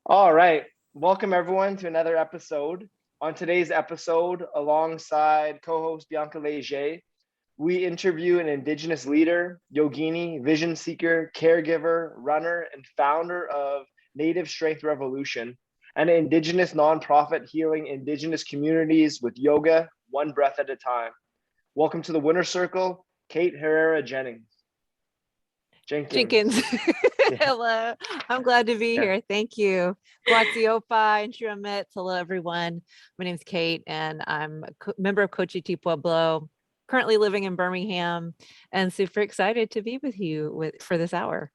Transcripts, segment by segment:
All right. Welcome everyone to another episode. On today's episode, alongside co-host Bianca Léger, we interview an Indigenous leader, Yogini, vision seeker, caregiver, runner, and founder of Native Strength Revolution, an Indigenous nonprofit healing Indigenous communities with yoga, one breath at a time. Welcome to the winner circle, Kate Herrera Jenkins. Jenkins. Yeah. Hello. I'm glad to be Yeah. here. Thank you. Guatiopa and Shiramit. Hello, everyone. My name's Kate, and I'm a member of Cochiti Pueblo, currently living in Birmingham, and super excited to be with you for this hour.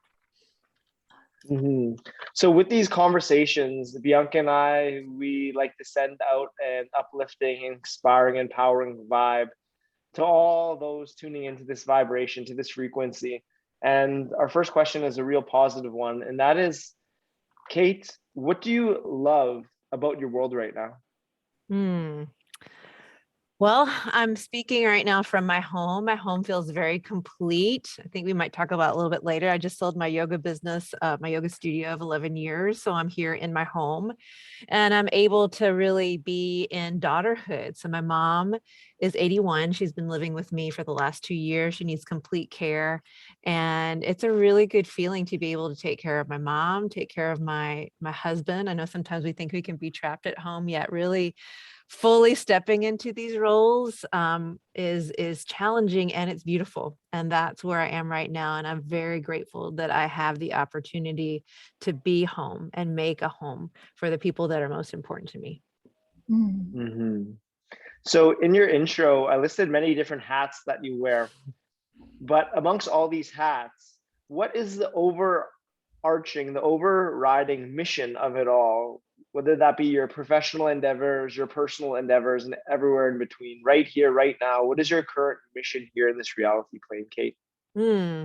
hmm So with these conversations, Bianca and I, we like to send out an uplifting, inspiring, empowering vibe to all those tuning into this vibration, to this frequency. And our first question is a real positive one, and that is, Kate, what do you love about your world right now? Hmm. Well, I'm speaking right now from my home. My home feels very complete. I think we might talk about a little bit later. I just sold my yoga business, my yoga studio of 11 years. So I'm here in my home and I'm able to really be in daughterhood. So my mom is 81. She's been living with me for the last 2 years. She needs complete care. And it's a really good feeling to be able to take care of my mom, take care of my husband. I know sometimes we think we can be trapped at home, yet really fully stepping into these roles is challenging and it's beautiful. And that's where I am right now. And I'm very grateful that I have the opportunity to be home and make a home for the people that are most important to me. hmm So in your intro, I listed many different hats that you wear, but amongst all these hats, what is the overarching, the overriding mission of it all? Whether that be your professional endeavors, your personal endeavors, and everywhere in between, right here, right now. What is your current mission here in this reality plane, Kate? Hmm.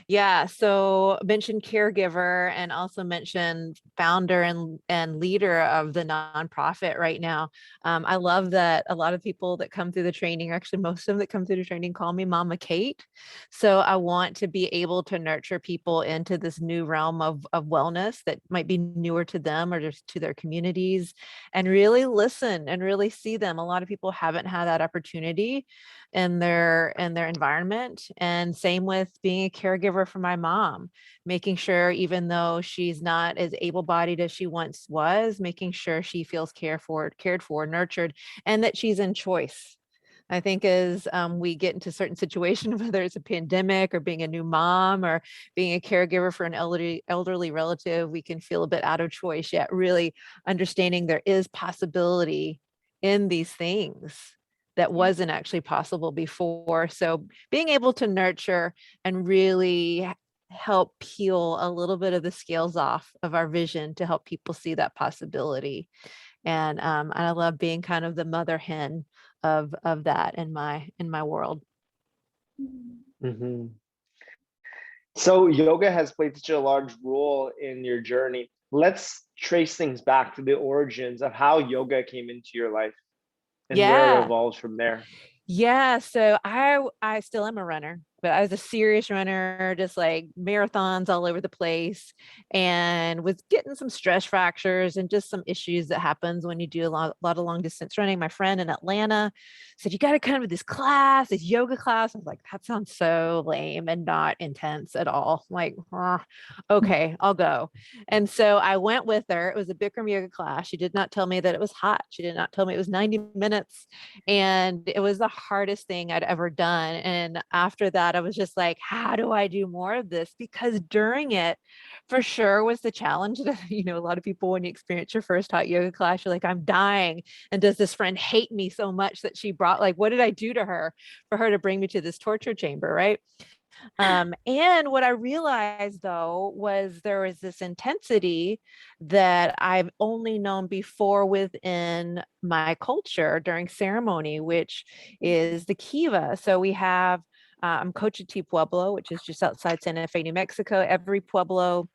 Yeah, so mentioned caregiver and also mentioned founder and leader of the nonprofit right now. I love that a lot of people that come through the training, actually most of them that come through the training call me Mama Kate. So I want to be able to nurture people into this new realm of wellness that might be newer to them or just to their communities and really listen and really see them. A lot of people haven't had that opportunity in their environment, and same with being a caregiver for my mom, making sure even though she's not as able-bodied as she once was, making sure she feels cared for, nurtured, and that she's in choice. I think as we get into certain situations, whether it's a pandemic or being a new mom or being a caregiver for an elderly relative, we can feel a bit out of choice, yet really understanding there is possibility in these things that wasn't actually possible before. So being able to nurture and really help peel a little bit of the scales off of our vision to help people see that possibility. And I love being kind of the mother hen of that in my world. hmm So, yoga has played such a large role in your journey. Let's trace things back to the origins of how yoga came into your life and where it Yeah. evolves from there. Yeah, so I still am a runner, but I was a serious runner, just like marathons all over the place, and was getting some stress fractures and just some issues that happens when you do a lot of long distance running. My friend in Atlanta said, "You got to come to this class, this yoga class." I was like, "That sounds so lame and not intense at all." Like, okay, I'll go. And so I went with her. It was a Bikram yoga class. She did not tell me that it was hot. She did not tell me it was 90 minutes, and it was the hardest thing I'd ever done. And after that, I was just like, how do I do more of this? Because during it, for sure, was the challenge that, a lot of people, when you experience your first hot yoga class, you're like, I'm dying. And does this friend hate me so much that she brought, like, what did I do to her for her to bring me to this torture chamber? Right. And what I realized though was there was this intensity that I've only known before within my culture during ceremony, which is the kiva. So we have Cochiti Pueblo, which is just outside Santa Fe, New Mexico. Every pueblo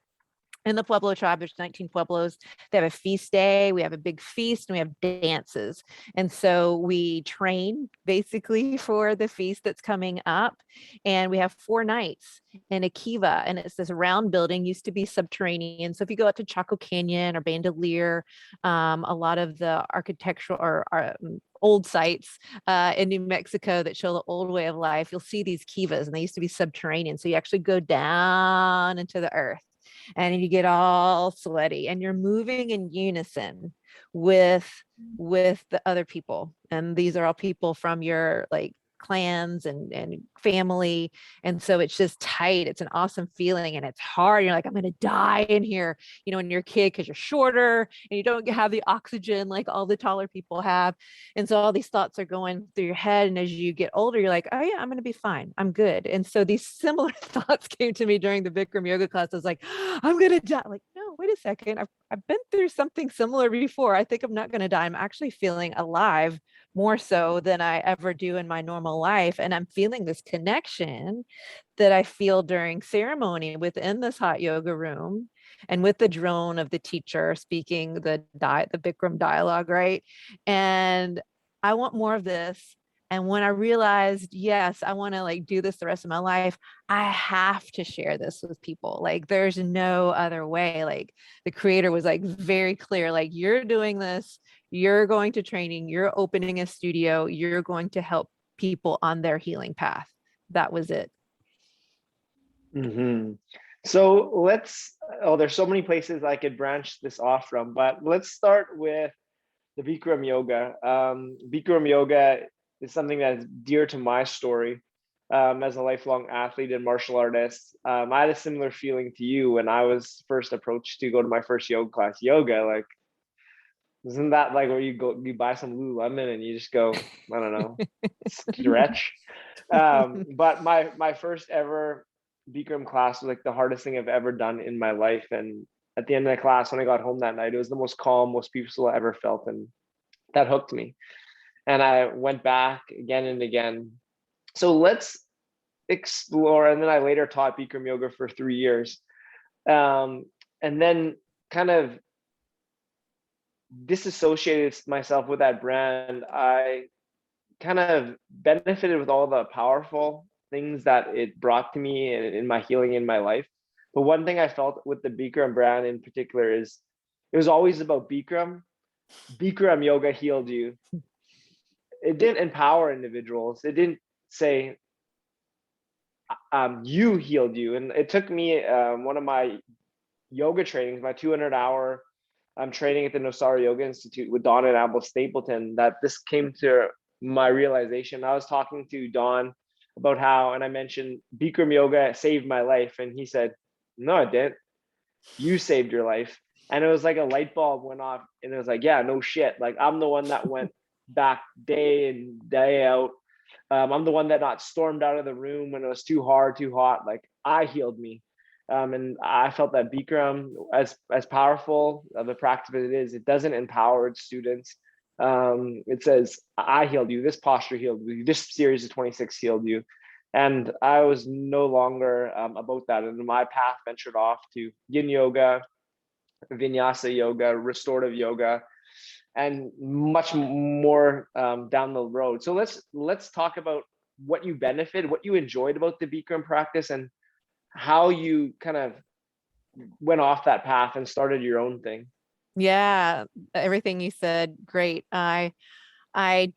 In the Pueblo tribe, there's 19 Pueblos. They have a feast day, we have a big feast, and we have dances. And so we train basically for the feast that's coming up. And we have 4 nights in a kiva, and it's this round building, used to be subterranean. So if you go out to Chaco Canyon or Bandelier, a lot of the architectural or old sites in New Mexico that show the old way of life, you'll see these kivas, and they used to be subterranean. So you actually go down into the earth, and you get all sweaty, and you're moving in unison with the other people, and these are all people from your like clans and family. And so it's just tight. It's an awesome feeling, and it's hard. You're like, I'm gonna die in here, when you're a kid, because you're shorter and you don't have the oxygen like all the taller people have. And so all these thoughts are going through your head, and as you get older, you're like, oh yeah, I'm gonna be fine, I'm good. And so these similar thoughts came to me during the Bikram yoga class. I was like, I'm gonna die. Like, no, wait a second, I've been through something similar before. I think I'm not gonna die. I'm actually feeling alive, more so than I ever do in my normal life. And I'm feeling this connection that I feel during ceremony within this hot yoga room, and with the drone of the teacher speaking the Bikram dialogue, right? And I want more of this. And when I realized, yes, I want to like do this the rest of my life, I have to share this with people. Like, there's no other way. Like, the creator was like very clear, like, you're doing this, you're going to training, you're opening a studio, you're going to help people on their healing path. That was it. Mm-hmm. So there's so many places I could branch this off from, but let's start with the Bikram Yoga. Bikram Yoga is something that is dear to my story as a lifelong athlete and martial artist. I had a similar feeling to you when I was first approached to go to my first yoga class. Yoga, like, isn't that like where you buy some Lululemon and you just go, I don't know, stretch? But my first ever Bikram class was like the hardest thing I've ever done in my life. And at the end of the class, when I got home that night, it was the most calm, most peaceful I ever felt. And that hooked me. And I went back again and again. So let's explore. And then I later taught Bikram yoga for 3 years. And then kind of disassociated myself with that brand. I kind of benefited with all the powerful things that it brought to me in my healing in my life. But one thing I felt with the Bikram brand in particular is it was always about Bikram. Bikram yoga healed you. It didn't empower individuals. It didn't say you healed you. And it took me one of my yoga trainings, my 200-hour training at the Nosara Yoga Institute with Don and Abel Stapleton, that this came to my realization. I was talking to Don about how, and I mentioned Bikram yoga saved my life. And he said, no, it didn't. You saved your life. And it was like a light bulb went off. And it was like, yeah, no shit. Like, I'm the one that went back day in, day out. I'm the one that not stormed out of the room when it was too hard, too hot. Like, I healed me. And I felt that Bikram, as powerful of a practice as it is, it doesn't empower its students. It says, I healed you. This posture healed you. This series of 26 healed you. And I was no longer about that. And my path ventured off to yin yoga, vinyasa yoga, restorative yoga, and much more down the road. So let's talk about what you benefited, what you enjoyed about the Bikram practice, and how you kind of went off that path and started your own thing. Yeah, everything you said, great. I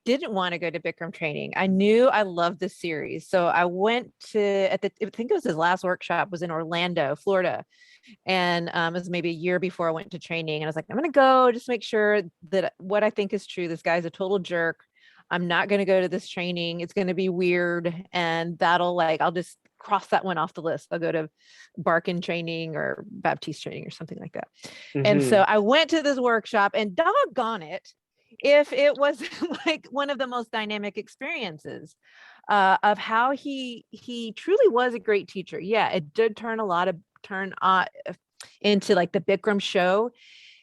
didn't want to go to Bikram training. I knew I loved this series. So I went to, I think it was his last workshop was in Orlando, Florida. And it was maybe a year before I went to training. And I was like, I'm going to go just make sure that what I think is true. This guy's a total jerk. I'm not going to go to this training. It's going to be weird. And I'll just cross that one off the list. I'll go to Barkin training or Baptiste training or something like that. Mm-hmm. And so I went to this workshop, and doggone it, if it was like one of the most dynamic experiences of how he truly was a great teacher. Yeah, it did turn into like the Bikram show.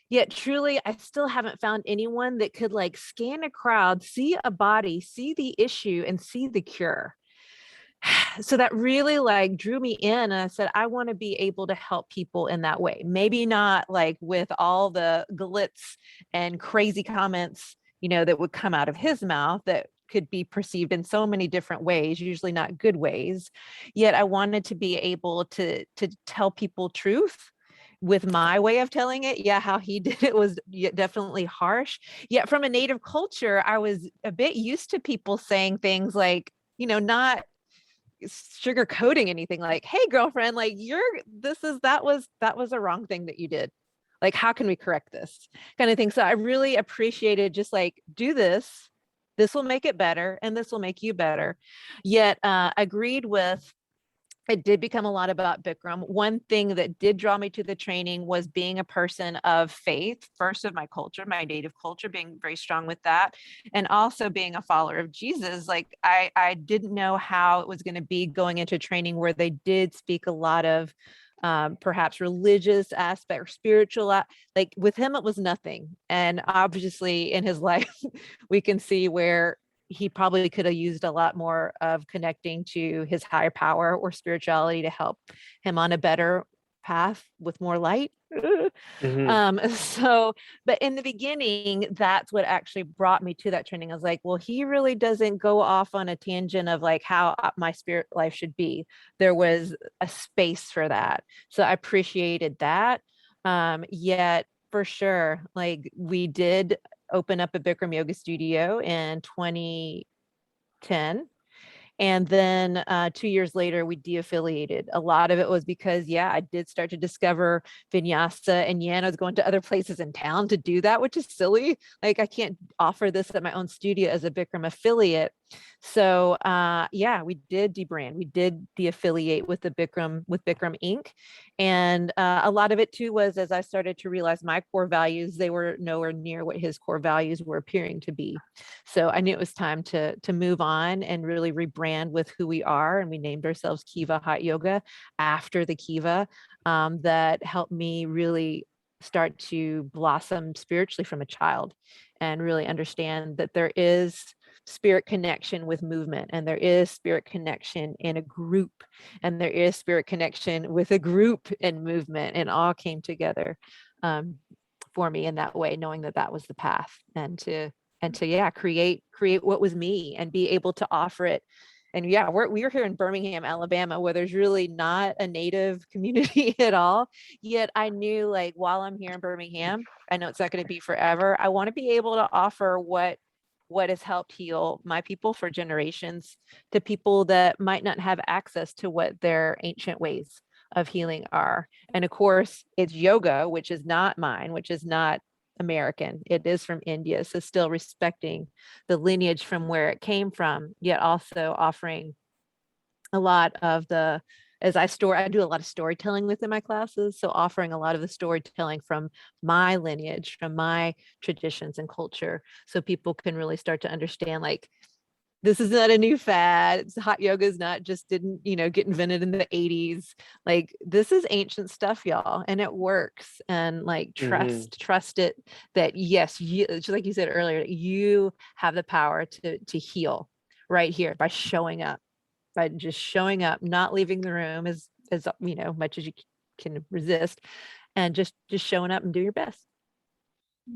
Yet truly, I still haven't found anyone that could like scan a crowd, see a body, see the issue, and see the cure. So that really like drew me in, and I said, I want to be able to help people in that way. Maybe not like with all the glitz and crazy comments, that would come out of his mouth that could be perceived in so many different ways, usually not good ways. Yet I wanted to be able to tell people truth with my way of telling it. Yeah, how he did it was definitely harsh. Yet from a native culture, I was a bit used to people saying things like, not sugarcoating anything, like, hey girlfriend, like that was a wrong thing that you did, like how can we correct this kind of thing. So I really appreciated just like, do this will make it better and this will make you better. Yet agreed with, it did become a lot about Bikram. One thing that did draw me to the training was being a person of faith, first of my culture, my native culture, being very strong with that, and also being a follower of Jesus. Like I didn't know how it was going to be going into training where they did speak a lot of perhaps religious aspect or spiritual, like with him, it was nothing. And obviously in his life, we can see where he probably could have used a lot more of connecting to his higher power or spirituality to help him on a better path with more light. Mm-hmm. So, but in the beginning, that's what actually brought me to that training. I was like, well, he really doesn't go off on a tangent of like how my spirit life should be. There was a space for that. So I appreciated that. Yet for sure, like we did open up a Bikram yoga studio in 2010. And then 2 years later, we de-affiliated. A lot of it was because, yeah, I did start to discover vinyasa, and yeah, I was going to other places in town to do that, which is silly. Like I can't offer this at my own studio as a Bikram affiliate. So yeah, we did debrand. We did de-affiliate with Bikram Inc. And a lot of it too was as I started to realize my core values, they were nowhere near what his core values were appearing to be. So I knew it was time to move on and really rebrand with who we are. And we named ourselves Kiva Hot Yoga after the Kiva, that helped me really start to blossom spiritually from a child and really understand that there is spirit connection with movement, and there is spirit connection in a group, and there is spirit connection with a group and movement, and all came together for me in that way, knowing that that was the path, and to yeah, create what was me and be able to offer it. And yeah, we're here in Birmingham, Alabama, where there's really not a native community at all. Yet I knew, like, while I'm here in Birmingham, I know it's not going to be forever. I want to be able to offer what has helped heal my people for generations to people that might not have access to what their ancient ways of healing are. And of course, it's yoga, which is not mine, which is not American. It is from India. So still respecting the lineage from where it came from, yet also offering a lot of the, I do a lot of storytelling within my classes. So offering a lot of the storytelling from my lineage, from my traditions and culture. So people can really start to understand, like, this is not a new fad. Hot yoga is not just didn't, get invented in the 80s. Like this is ancient stuff, y'all, and it works. And like Mm-hmm. trust it that yes, you, just like you said earlier, you have the power to heal right here by showing up, by just showing up, not leaving the room as much as you can resist, and just showing up and do your best.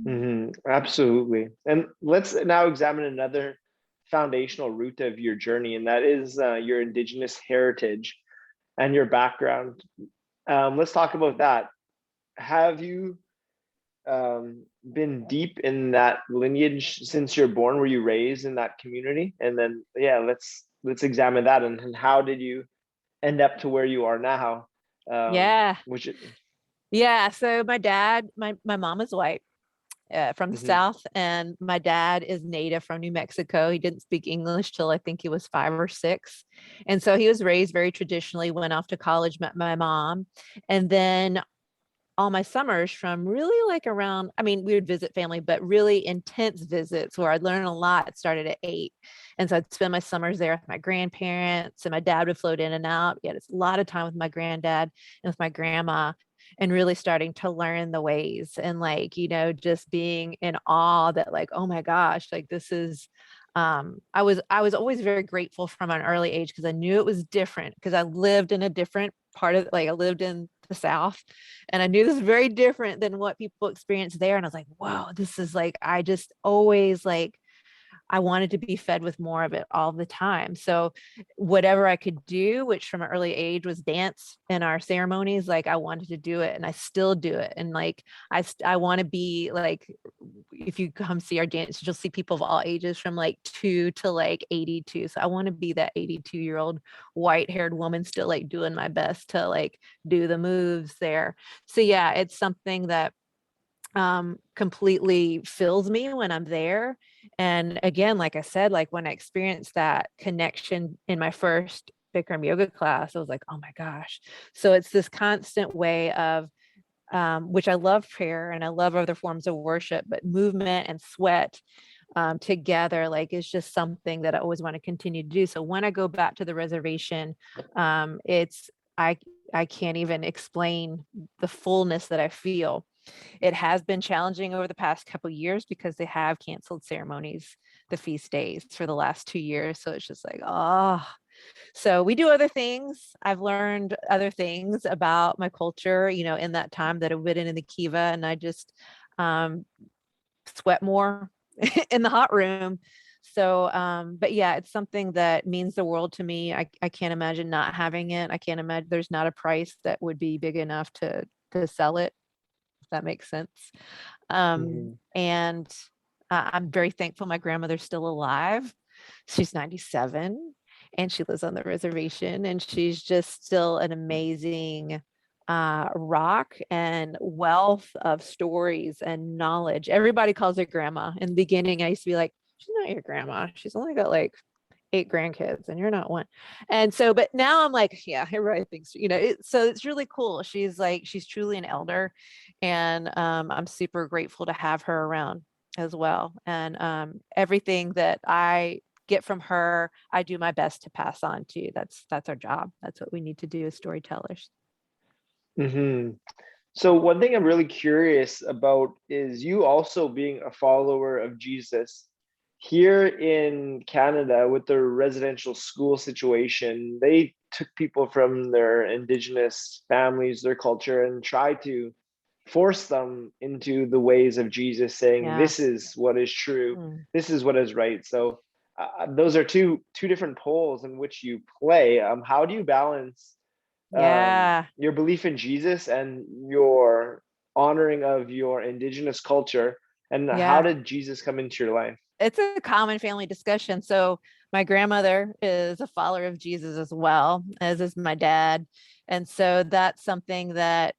Mm-hmm. Absolutely. And let's now examine another foundational root of your journey, and that is your Indigenous heritage and your background. Let's talk about that. Have you been deep in that lineage since you're born? Were you raised in that community? And then, yeah, let's examine that. And how did you end up to where you are now? Yeah. Which, Yeah. So my dad, my mom is white, from the mhm. South, and my dad is native from New Mexico. He didn't speak English till I think he was 5 or 6. And so he was raised very traditionally, went off to college, met my mom. And then all my summers from really like around, I mean, we would visit family, but really intense visits where I'd learn a lot started at 8. And so I'd spend my summers there with my grandparents, and my dad would float in and out. He had a lot of time with my granddad and with my grandma, and really starting to learn the ways, and like, just being in awe that like, oh my gosh, like this is I was always very grateful from an early age because I knew it was different, because I lived in a different part of, like, I lived in the South, and I knew this was very different than what people experience there. And I was like, wow, this is like, I just always like, I wanted to be fed with more of it all the time. So whatever I could do, which from an early age was dance in our ceremonies, like I wanted to do it, and I still do it. And like, I want to be like, if you come see our dance, you'll see people of all ages from like 2 to like 82. So I want to be that 82-year-old white haired woman, still like doing my best to like do the moves there. So yeah, it's something that completely fills me when I'm there. And again, like I said, like when I experienced that connection in my first Bikram yoga class, I was like, oh my gosh. So it's this constant way of, which I love prayer and I love other forms of worship, but movement and sweat together, like, is just something that I always want to continue to do. So when I go back to the reservation, it's, I, I can't even explain the fullness that I feel. It has been challenging over the past couple of years because they have canceled ceremonies, the feast days, for the last 2 years. So it's just like, oh, so we do other things. I've learned other things about my culture, in that time that I've been in the Kiva, and I just um, sweat more in the hot room. So, but yeah, it's something that means the world to me. I can't imagine not having it. I can't imagine, there's not a price that would be big enough to sell it, if that makes sense. And I'm very thankful my grandmother's still alive. She's 97 and she lives on the reservation, and she's just still an amazing rock and wealth of stories and knowledge. Everybody calls her grandma. In the beginning, I used to be like, she's not your grandma. She's only got like 8 grandkids and you're not one. And so, but now I'm like, yeah, everybody thinks, so it's really cool. She's like, she's truly an elder. And I'm super grateful to have her around as well. And everything that I get from her, I do my best to pass on to you. That's our job. That's what we need to do as storytellers. Mm-hmm. So one thing I'm really curious about is you also being a follower of Jesus. Here in Canada, with the residential school situation, they took people from their Indigenous families, their culture, and tried to force them into the ways of Jesus, saying, Yeah. "This is what is true. Mm. This is what is right." So those are two different poles in which you play. How do you balance Yeah. your belief in Jesus and your honoring of your Indigenous culture? And how Yeah. did Jesus come into your life? It's a common family discussion. So my grandmother is a follower of Jesus as well, as is my dad. And so that's something that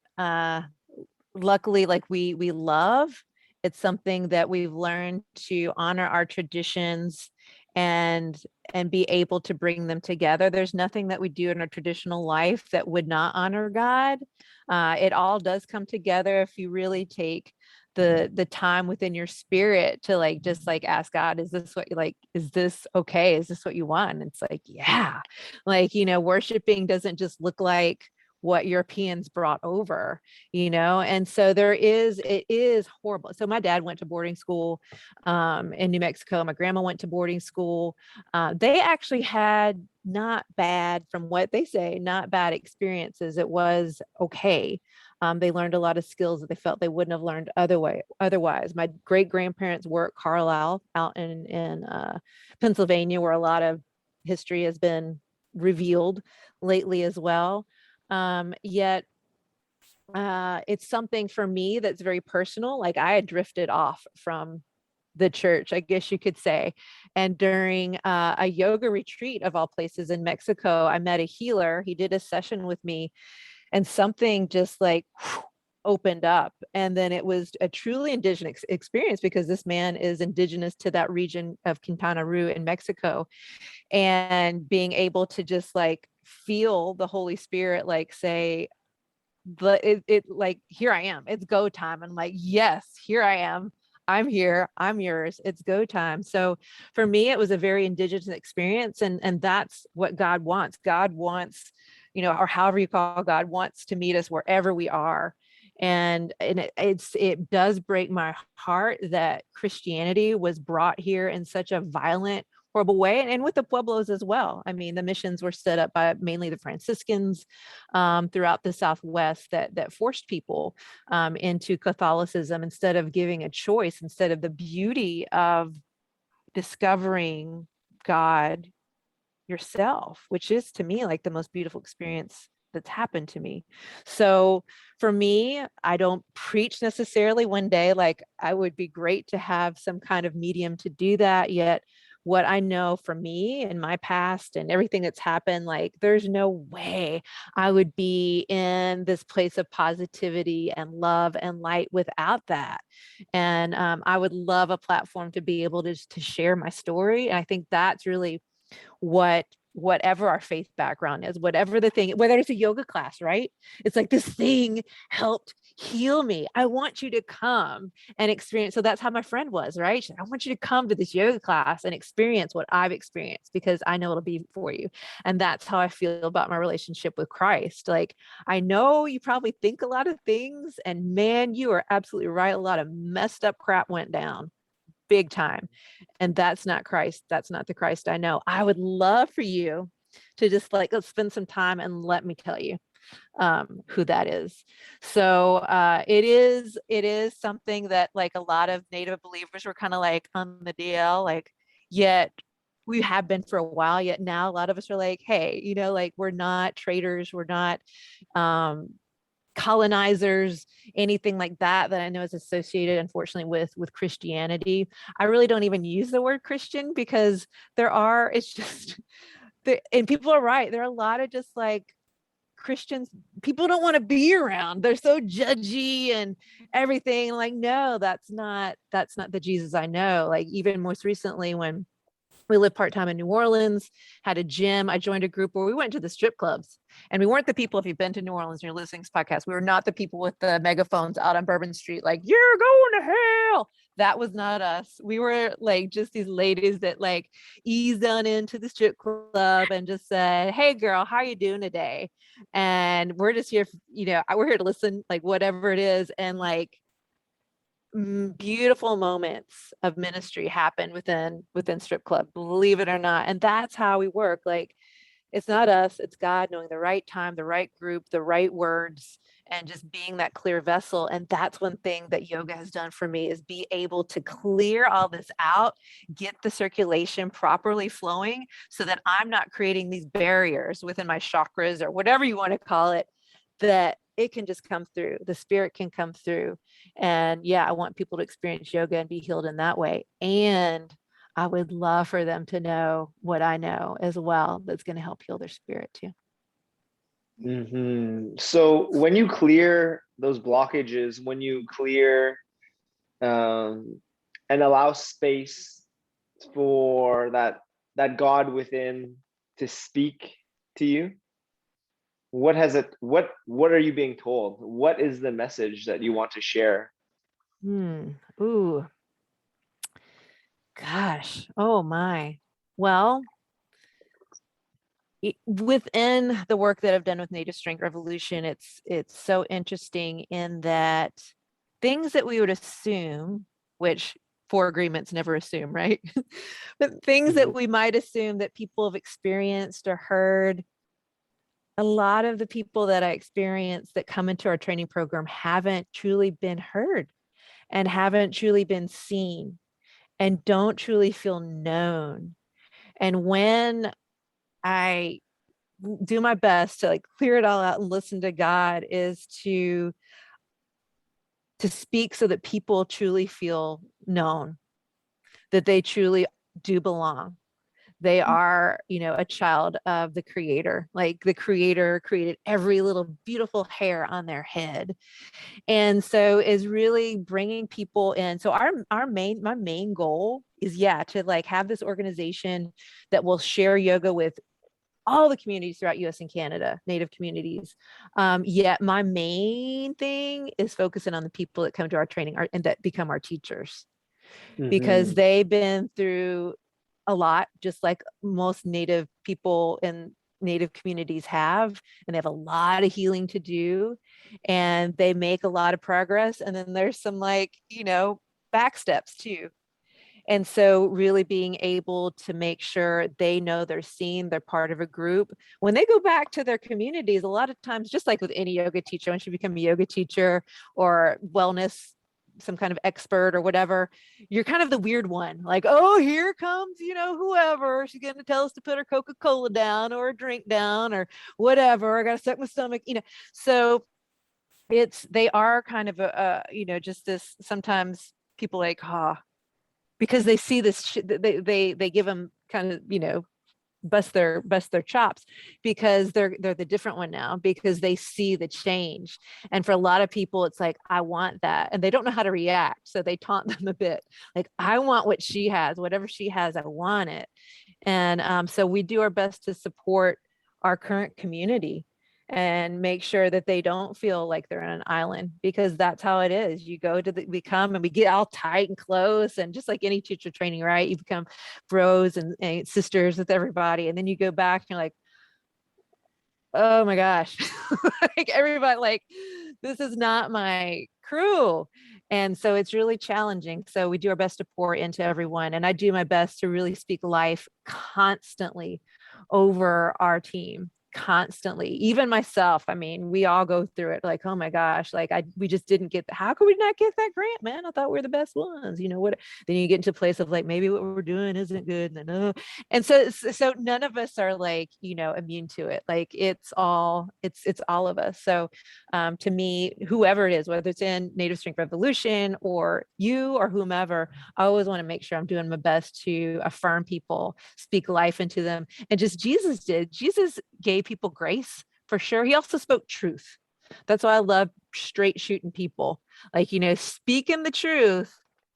luckily, like, we love. It's something that we've learned to honor our traditions and be able to bring them together. There's nothing that we do in our traditional life that would not honor God. It all does come together if you really take the time within your spirit to like just like ask God, is this what you like, is this okay, is this what you want? And it's like, yeah, like, worshiping doesn't just look like what Europeans brought over, and so it is horrible. So my dad went to boarding school in New Mexico. My grandma went to boarding school. They actually had not bad, from what they say, not bad experiences. It was okay. They learned a lot of skills that they felt they wouldn't have learned otherwise. My great grandparents were at Carlisle out in Pennsylvania, where a lot of history has been revealed lately as well. Yet it's something for me that's very personal. Like, I had drifted off from the church, I guess you could say. And during a yoga retreat of all places in Mexico, I met a healer. He did a session with me, and something just like opened up. And then it was a truly indigenous experience, because this man is indigenous to that region of Quintana Roo in Mexico. And being able to just like feel the Holy Spirit like say, it like, here I am, it's go time. I'm like, yes, here I am, I'm here, I'm yours, it's go time. So for me, it was a very indigenous experience, and that's what God wants. God wants, or however you call, God wants to meet us wherever we are. And it does break my heart that Christianity was brought here in such a violent, horrible way, and with the Pueblos as well. I mean, the missions were set up by mainly the Franciscans throughout the Southwest that forced people into Catholicism instead of giving a choice, instead of the beauty of discovering God yourself, which is to me like the most beautiful experience that's happened to me. So for me, I don't preach necessarily. One day, like, I would be great to have some kind of medium to do that. Yet what I know for me and my past and everything that's happened, like, there's no way I would be in this place of positivity and love and light without that. And I would love a platform to be able to share my story. And I think that's really whatever our faith background is, whatever the thing, whether it's a yoga class, right? It's like, this thing helped heal me. I want you to come and experience. So that's how my friend was, right? She said, I want you to come to this yoga class and experience what I've experienced, because I know it'll be for you. And that's how I feel about my relationship with Christ. Like, I know you probably think a lot of things, and man, you are absolutely right. A lot of messed up crap went down big time. And that's not Christ. That's not the Christ I know. I would love for you to just, like, let's spend some time and let me tell you who that is. So it is something that, like, a lot of Native believers were kind of like on the DL, like, yet we have been for a while, yet now a lot of us are like, hey, like, we're not traitors, we're not colonizers, anything like that I know is associated, unfortunately, with Christianity. I really don't even use the word Christian, because it's just and people are right, there are a lot of just like Christians people don't want to be around. They're so judgy and everything. Like, no, that's not the Jesus I know. Like, even most recently, when we lived part-time in New Orleans, had a gym. I joined a group where we went to the strip clubs, and we weren't the people, if you've been to New Orleans and you're listening to this podcast, we were not the people with the megaphones out on Bourbon Street, like, you're going to hell. That was not us. We were like just these ladies that like eased on into the strip club and just said, hey girl, how are you doing today? And we're just here, we're here to listen, like, whatever it is. And like, beautiful moments of ministry happen within strip club, believe it or not. And that's how we work. Like, it's not us, it's God knowing the right time, the right group, the right words, and just being that clear vessel. And that's one thing that yoga has done for me, is be able to clear all this out, get the circulation properly flowing, so that I'm not creating these barriers within my chakras or whatever you want to call it, that it can just come through. The spirit can come through. And yeah, I want people to experience yoga and be healed in that way. And I would love for them to know what I know as well, that's going to help heal their spirit too. So when you clear those blockages, when you clear and allow space for that God within to speak to you, what are you being told? What is the message that you want to share? Ooh, gosh. Oh my. Well, within the work that I've done with Native Strength Revolution, it's so interesting in that things that we would assume, which 4 agreements never assume, right? But things that we might assume that people have experienced or heard, a lot of the people that I experience that come into our training program haven't truly been heard and haven't truly been seen and don't truly feel known. And when I do my best to like clear it all out and listen to God, is to speak so that people truly feel known, that they truly do belong. They are, a child of the creator. Like, the creator created every little beautiful hair on their head. And so is really bringing people in. So my main goal is, to like have this organization that will share yoga with all the communities throughout US and Canada, Native communities. Yet my main thing is focusing on the people that come to our training and that become our teachers, because they've been through a lot, just like most Native people in Native communities have, and they have a lot of healing to do, and they make a lot of progress. And then there's some like, back steps too. And so really being able to make sure they know they're seen, they're part of a group. When they go back to their communities, a lot of times, just like with any yoga teacher, once you become a yoga teacher or wellness, some kind of expert or whatever, you're kind of the weird one. Like, oh, here comes, whoever. She's going to tell us to put our Coca-Cola down or a drink down or whatever. I got to suck my stomach, So they are kind of just this, sometimes people like, because they see this, they give them kind of, bust their chops, because they're the different one now, because they see the change. And for a lot of people, it's like, I want that. And they don't know how to react. So they taunt them a bit, like, I want what she has, whatever she has, I want it. And so we do our best to support our current community and make sure that they don't feel like they're on an island, because that's how it is. You go to we come and we get all tight and close, and just like any teacher training, right? You become bros and sisters with everybody. And then you go back and you're like, oh my gosh, like everybody, like, this is not my crew. And so it's really challenging. So we do our best to pour into everyone. And I do my best to really speak life constantly over our team, constantly. Even myself, I mean, we all go through it, like, oh my gosh, like we just didn't get how could we not get that grant, man? I thought we were the best ones, what? Then you get into a place of like, maybe what we're doing isn't good, and then and so none of us are like, immune to it. Like it's all of us. So to me, whoever it is, whether it's in Native Strength Revolution or you or whomever, I always want to make sure I'm doing my best to affirm people, speak life into them. And just Jesus gave people grace, for sure. He also spoke truth. That's why I love straight shooting people, like, speaking the truth,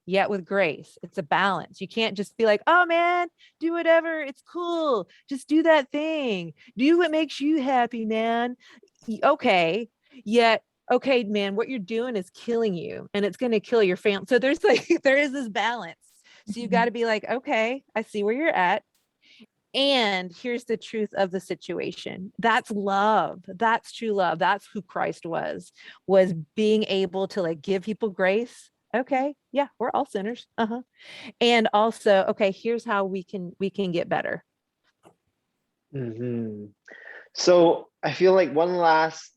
yet with grace. It's a balance. You can't just be like, oh man, do whatever, it's cool, just do that thing, do what makes you happy, man. Okay, yet okay, man, what you're doing is killing you, and it's going to kill your family. So there's like there is this balance. So you've got to be like, okay, I see where you're at, and here's the truth of the situation. That's love. That's true love. That's who Christ was being able to like give people grace. Okay, yeah, we're all sinners. And also, okay, here's how we can get better. Mm-hmm. So I feel like one last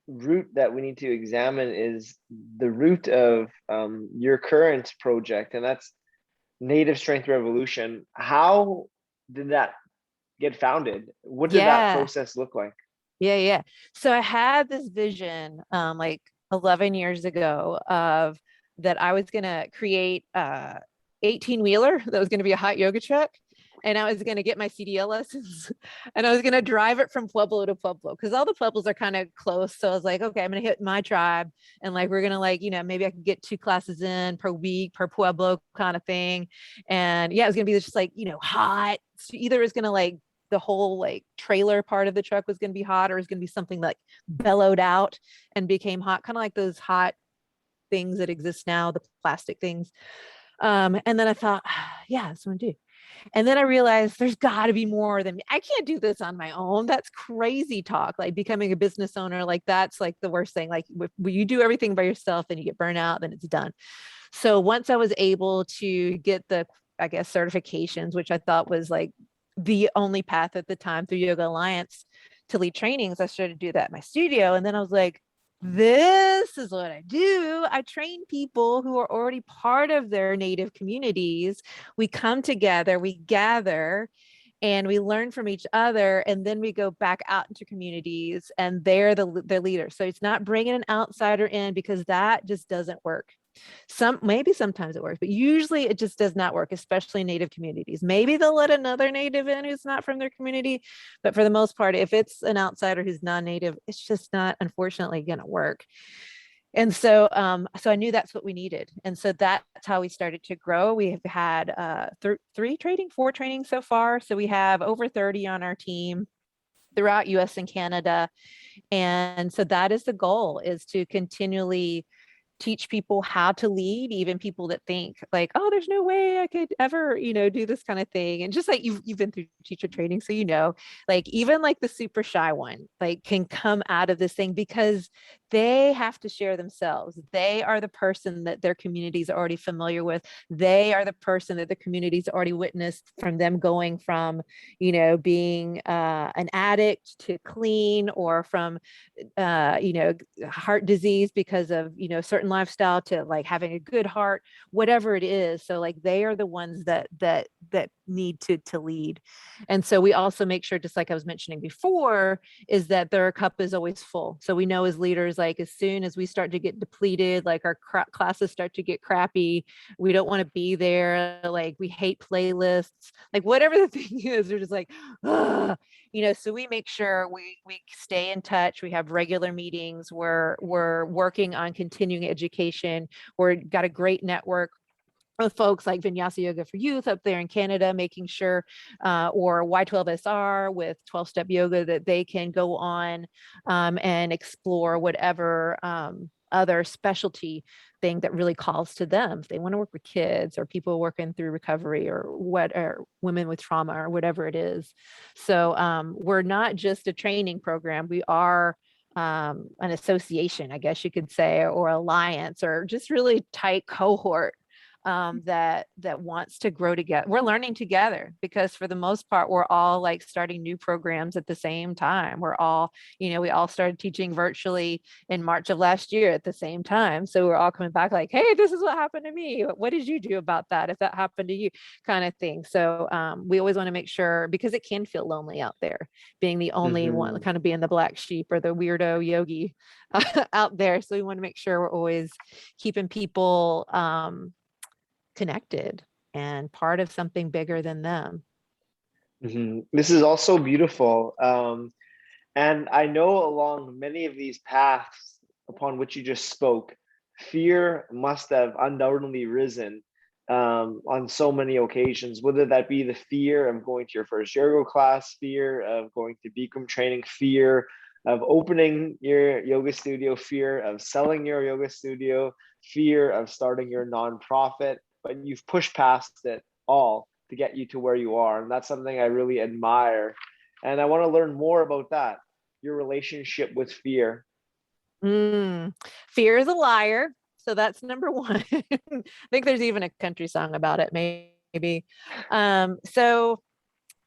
root that we need to examine is the root of your current project, and that's Native Strength Revolution. How did that get founded? What did that process look like? Yeah. So I had this vision like 11 years ago of that I was going to create a 18-wheeler that was going to be a hot yoga truck. And I was going to get my CDL lessons and I was going to drive it from Pueblo to Pueblo, because all the Pueblos are kind of close. So I was like, okay, I'm going to hit my tribe, and like, we're going to like, maybe I could get 2 classes in per week per Pueblo kind of thing. And yeah, it was going to be just like, hot. So either it's going to like, the whole like trailer part of the truck was going to be hot, or it's going to be something like bellowed out and became hot, kind of like those hot things that exist now, the plastic things. And then I thought, yeah, that's what I'm gonna do. And then I realized there's got to be more than me. I can't do this on my own. That's crazy talk. Like becoming a business owner, like that's like the worst thing. Like when you do everything by yourself and you get burnt out, then it's done. So once I was able to get the, I guess, certifications, which I thought was like the only path at the time through Yoga Alliance to lead trainings, I started to do that in my studio. And then I was like, this is what I do. I train people who are already part of their Native communities. We come together, we gather, and we learn from each other, and then we go back out into communities, and they're the leaders. So it's not bringing an outsider in, because that just doesn't work. Maybe sometimes it works, but usually it just does not work, especially in Native communities. Maybe they'll let another Native in who's not from their community, but for the most part, if it's an outsider who's non-Native, it's just not, unfortunately, going to work. And so, so I knew that's what we needed. And so that's how we started to grow. We have had 4 trainings so far. So we have over 30 on our team throughout US and Canada. And so that is the goal, is to continually teach people how to lead, even people that think like, oh, there's no way I could ever, do this kind of thing. And just like you've been through teacher training, so like even like the super shy one, like can come out of this thing because they have to share themselves. They are the person that their communities are already familiar with. They are the person that the community's already witnessed from them going from, being an addict to clean, or from heart disease because of, certain lifestyle, to like having a good heart, whatever it is. So like they are the ones that need to lead. And so we also make sure, just like I was mentioning before, is that their cup is always full. So we know as leaders, like as soon as we start to get depleted, like our classes start to get crappy, we don't want to be there. Like we hate playlists, like whatever the thing is, we're just like, ugh. So we make sure we stay in touch. We have regular meetings. We're working on continuing education. We've got a great network with folks like Vinyasa Yoga for Youth up there in Canada, making sure, or Y12SR with 12-step yoga, that they can go on and explore whatever other specialty thing that really calls to them. If they want to work with kids or people working through recovery, or women with trauma, or whatever it is. So we're not just a training program. We are an association, I guess you could say, or alliance, or just really tight cohort that wants to grow together. We're learning together because for the most part, we're all like starting new programs at the same time. We're all, we all started teaching virtually in March of last year at the same time. So we're all coming back like, hey, this is what happened to me. What did you do about that? If that happened to you, kind of thing. So we always want to make sure, because it can feel lonely out there, being the only one, kind of being the black sheep or the weirdo yogi out there. So we want to make sure we're always keeping people connected and part of something bigger than them. This is also beautiful. And I know along many of these paths upon which you just spoke, fear must have undoubtedly risen on so many occasions, whether that be the fear of going to your first yoga class, fear of going to Bikram training, fear of opening your yoga studio, fear of selling your yoga studio, fear of starting your nonprofit, but you've pushed past it all to get you to where you are. And that's something I really admire. And I want to learn more about that, your relationship with fear. Fear is a liar. So that's number one. I think there's even a country song about it, maybe. So,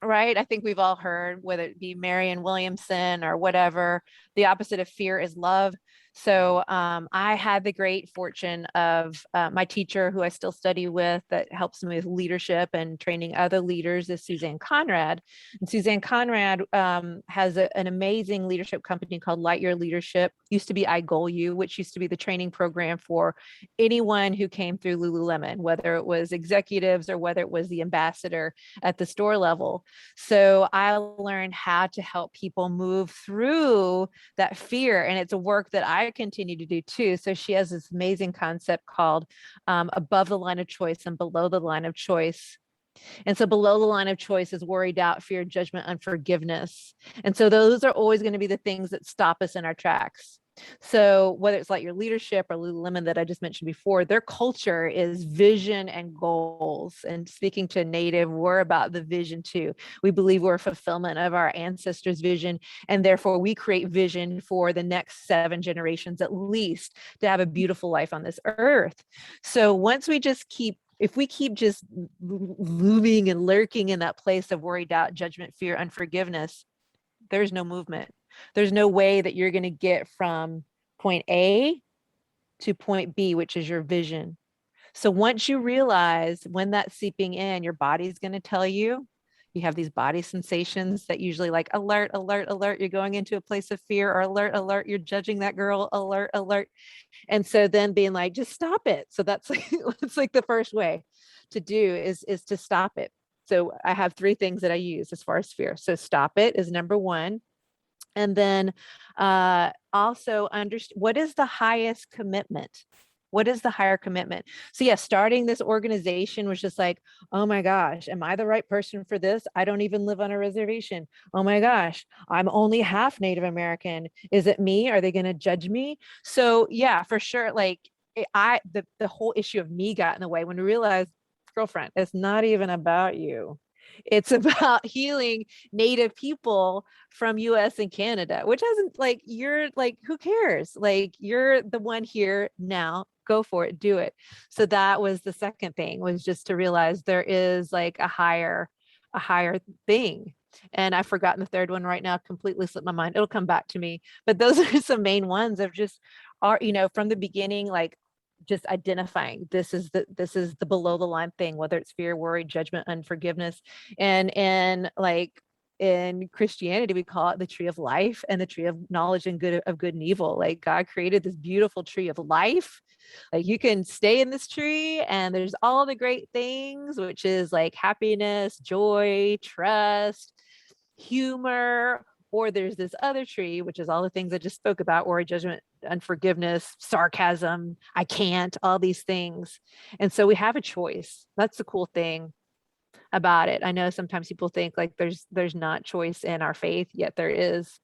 right, I think we've all heard, whether it be Marianne Williamson or whatever, the opposite of fear is love. So I had the great fortune of my teacher, who I still study with, that helps me with leadership and training other leaders, is Suzanne Conrad. And Suzanne Conrad has an amazing leadership company called Light Your Leadership. Used to be I Goal You, which used to be the training program for anyone who came through Lululemon, whether it was executives or whether it was the ambassador at the store level. So I learned how to help people move through that fear. And it's a work that I continue to do too. So she has this amazing concept called above the line of choice and below the line of choice. And so below the line of choice is worry, doubt, fear, judgment, unforgiveness. And so those are always going to be the things that stop us in our tracks. So whether it's like your leadership or Lululemon that I just mentioned before, their culture is vision and goals. And speaking to Native, we're about the vision too. We believe we're a fulfillment of our ancestors' vision, and therefore we create vision for the next 7 generations at least to have a beautiful life on this earth. So once we just if we keep just moving and lurking in that place of worry, doubt, judgment, fear, unforgiveness, there's no movement. There's no way that you're going to get from point A to point B, which is your vision. So once you realize when that's seeping in, your body's going to tell you. You have these body sensations that usually like alert, alert, alert, you're going into a place of fear, or alert, alert, you're judging that girl, alert, alert. And so then being like, just stop it. So that's like, it's like the first way to do is to stop it. So I have 3 things that I use as far as fear. So stop it is number 1. And then also understand, what is the highest commitment? What is the higher commitment? So yeah, starting this organization was just like, oh my gosh, am I the right person for this? I don't even live on a reservation. Oh my gosh, I'm only half Native American. Is it me? Are they going to judge me? So yeah, for sure. Like the whole issue of me got in the way when we realized, girlfriend, it's not even about you. It's about healing Native people from US and Canada, which hasn't, like, you're like, who cares? Like, you're the one here now, go for it, do it. So that was the second thing, was just to realize there is like a higher thing. And I've forgotten the third one right now, completely slipped my mind. It'll come back to me. But those are some main ones of just from the beginning, like just identifying this is the below the line thing, whether it's fear, worry, judgment, unforgiveness. And like in Christianity, we call it the tree of life and the tree of knowledge and good and evil. Like God created this beautiful tree of life. Like you can stay in this tree and there's all the great things, which is like happiness, joy, trust, humor. Or there's this other tree, which is all the things I just spoke about, worry, judgment, unforgiveness, sarcasm, I can't, all these things. And so we have a choice. That's the cool thing about it. I know sometimes people think like there's not choice in our faith, yet there is.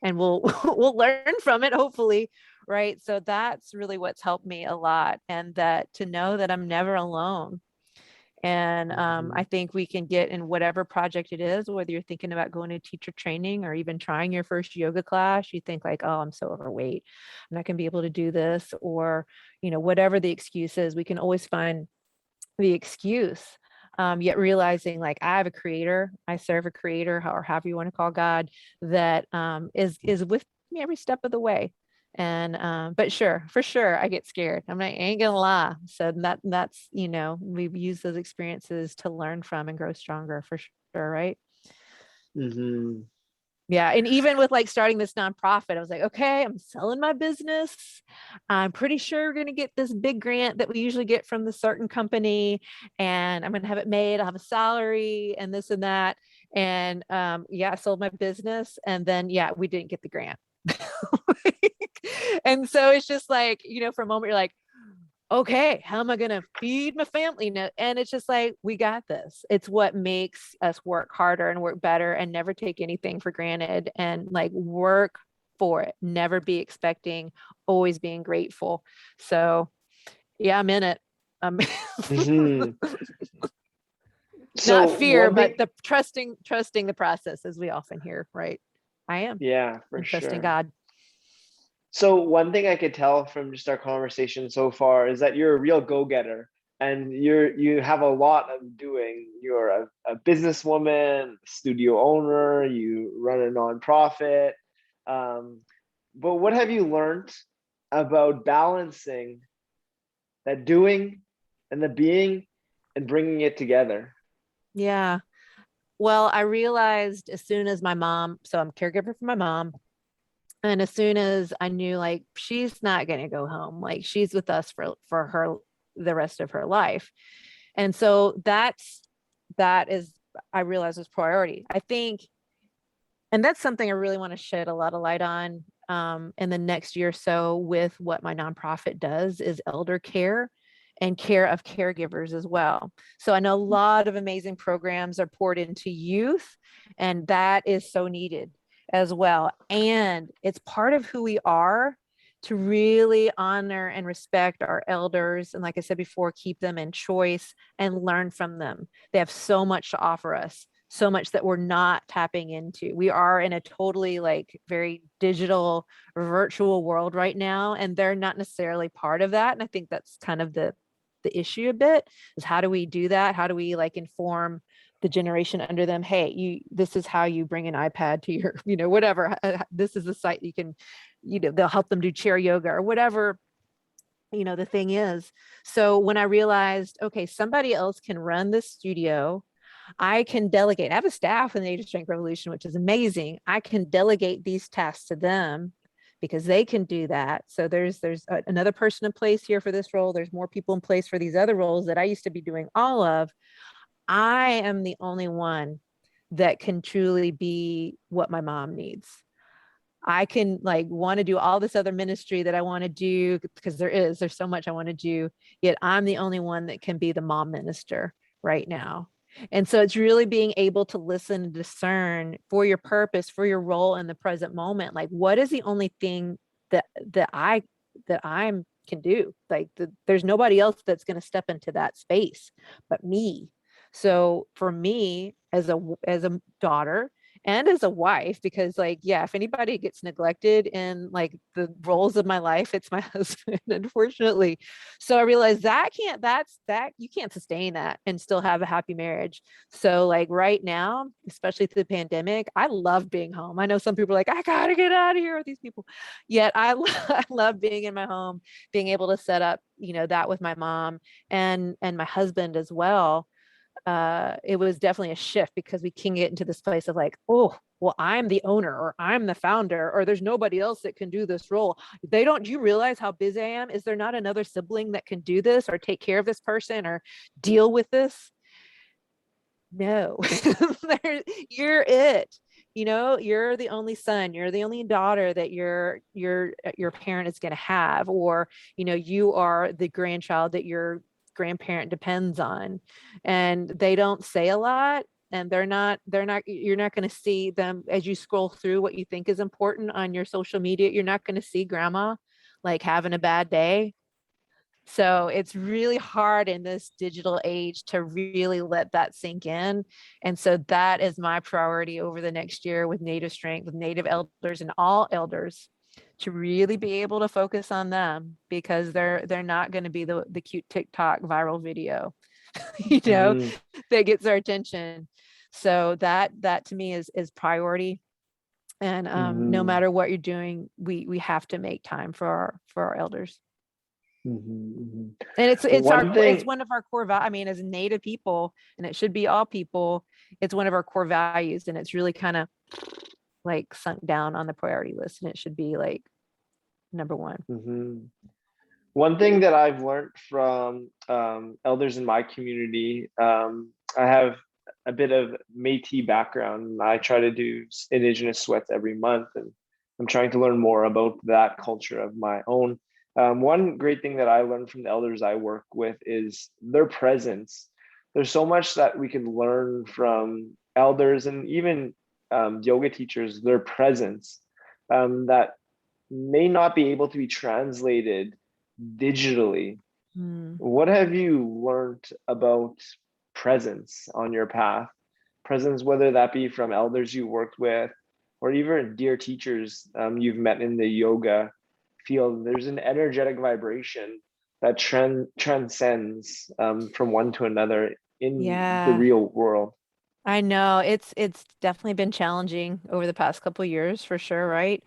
And we'll we'll learn from it, hopefully. Right. So that's really what's helped me a lot. And that to know that I'm never alone. And I think we can get in whatever project it is, whether you're thinking about going to teacher training or even trying your first yoga class, you think like, oh, I'm so overweight, I'm not going to be able to do this, or, whatever the excuse is, we can always find the excuse. Yet realizing like I have a creator, I serve a creator, or however you want to call God, that is with me every step of the way. And but for sure I get scared. I ain't gonna lie. So that's we've used those experiences to learn from and grow stronger, for sure, right? Mm-hmm. Yeah. And even with like starting this nonprofit, I was like, okay, I'm selling my business. I'm pretty sure we're going to get this big grant that we usually get from the certain company, and I'm going to have it made. I'll have a salary and this and that. And I sold my business, and then, we didn't get the grant. And so it's just like, for a moment, you're like, okay, how am I going to feed my family? And it's just like, we got this. It's what makes us work harder and work better and never take anything for granted, and like work for it, never be expecting, always being grateful. So I'm in it. Mm-hmm. Not fear, but the trusting the process, as we often hear, right? I am. Yeah, for trusting sure. God. So one thing I could tell from just our conversation so far is that you're a real go-getter, and you have a lot of doing. You're a businesswoman, studio owner, you run a nonprofit. But what have you learned about balancing that doing and the being and bringing it together? Yeah. Well, I realized as soon as my mom, so I'm caregiver for my mom. And as soon as I knew like she's not going to go home, like she's with us for her the rest of her life. And so that is, I realized, was priority, I think. And that's something I really want to shed a lot of light on in the next year or so with what my nonprofit does, is elder care and care of caregivers as well. So I know a lot of amazing programs are poured into youth, and that is so needed as well. And it's part of who we are to really honor and respect our elders. And like I said before, keep them in choice and learn from them. They have so much to offer us, so much that we're not tapping into. We are in a totally like very digital, virtual world right now, and they're not necessarily part of that. And I think that's kind of the issue a bit, is how do we do that? How do we like inform the generation under them? Hey, this is how you bring an iPad to your, whatever. This is the site you can, they'll help them do chair yoga or whatever, the thing is. So when I realized, okay, somebody else can run this studio, I can delegate. I have a staff in the Age of Strength Revolution, which is amazing. I can delegate these tasks to them because they can do that. So there's another person in place here for this role. There's more people in place for these other roles that I used to be doing all of. I am the only one that can truly be what my mom needs. I can like want to do all this other ministry that I want to do, because there's so much I want to do, yet I'm the only one that can be the mom minister right now. And so it's really being able to listen and discern for your purpose, for your role in the present moment. Like, what is the only thing that I'm can do. Like there's nobody else that's going to step into that space but me. So for me as a daughter and as a wife, because like, yeah, if anybody gets neglected in like the roles of my life, it's my husband, unfortunately. So I realized that you can't sustain that and still have a happy marriage. So like right now, especially through the pandemic, I love being home. I know some people are like, I gotta get out of here with these people. Yet I love being in my home, being able to set up, that with my mom and my husband as well. It was definitely a shift because we can get into this place of like, oh, well, I'm the owner or I'm the founder or there's nobody else that can do this role. Do you realize how busy I am? Is there not another sibling that can do this or take care of this person or deal with this? No. You're it. You're the only son, you're the only daughter that your parent is going to have, or you are the grandchild that your grandparent depends on, and they don't say a lot, and you're not going to see them as you scroll through what you think is important on your social media. You're not going to see grandma like having a bad day. So it's really hard in this digital age to really let that sink in. And so that is my priority over the next year with Native Strength, with Native elders and all elders, to really be able to focus on them, because they're not going to be the cute TikTok viral video, Mm-hmm. that gets our attention. So that to me is priority. And no Mm-hmm. matter what you're doing, we have to make time for our elders. Mm-hmm. And One it's thing. one of our core values. I mean, as Native people, and it should be all people, it's one of our core values, and it's really kind of like sunk down on the priority list, and it should be like number one. Mhm. One thing that I've learned from elders in my community, I have a bit of Métis background. I try to do Indigenous sweats every month, and I'm trying to learn more about that culture of my own. One great thing that I learned from the elders I work with is their presence. There's so much that we can learn from elders and even yoga teachers, their presence, that may not be able to be translated digitally. Mm. What have you learned about presence on your path? Presence, whether that be from elders you worked with or even dear teachers you've met in the yoga field. There's an energetic vibration that transcends from one to another in the Yeah, real world. I know it's definitely been challenging over the past couple of years for sure, right?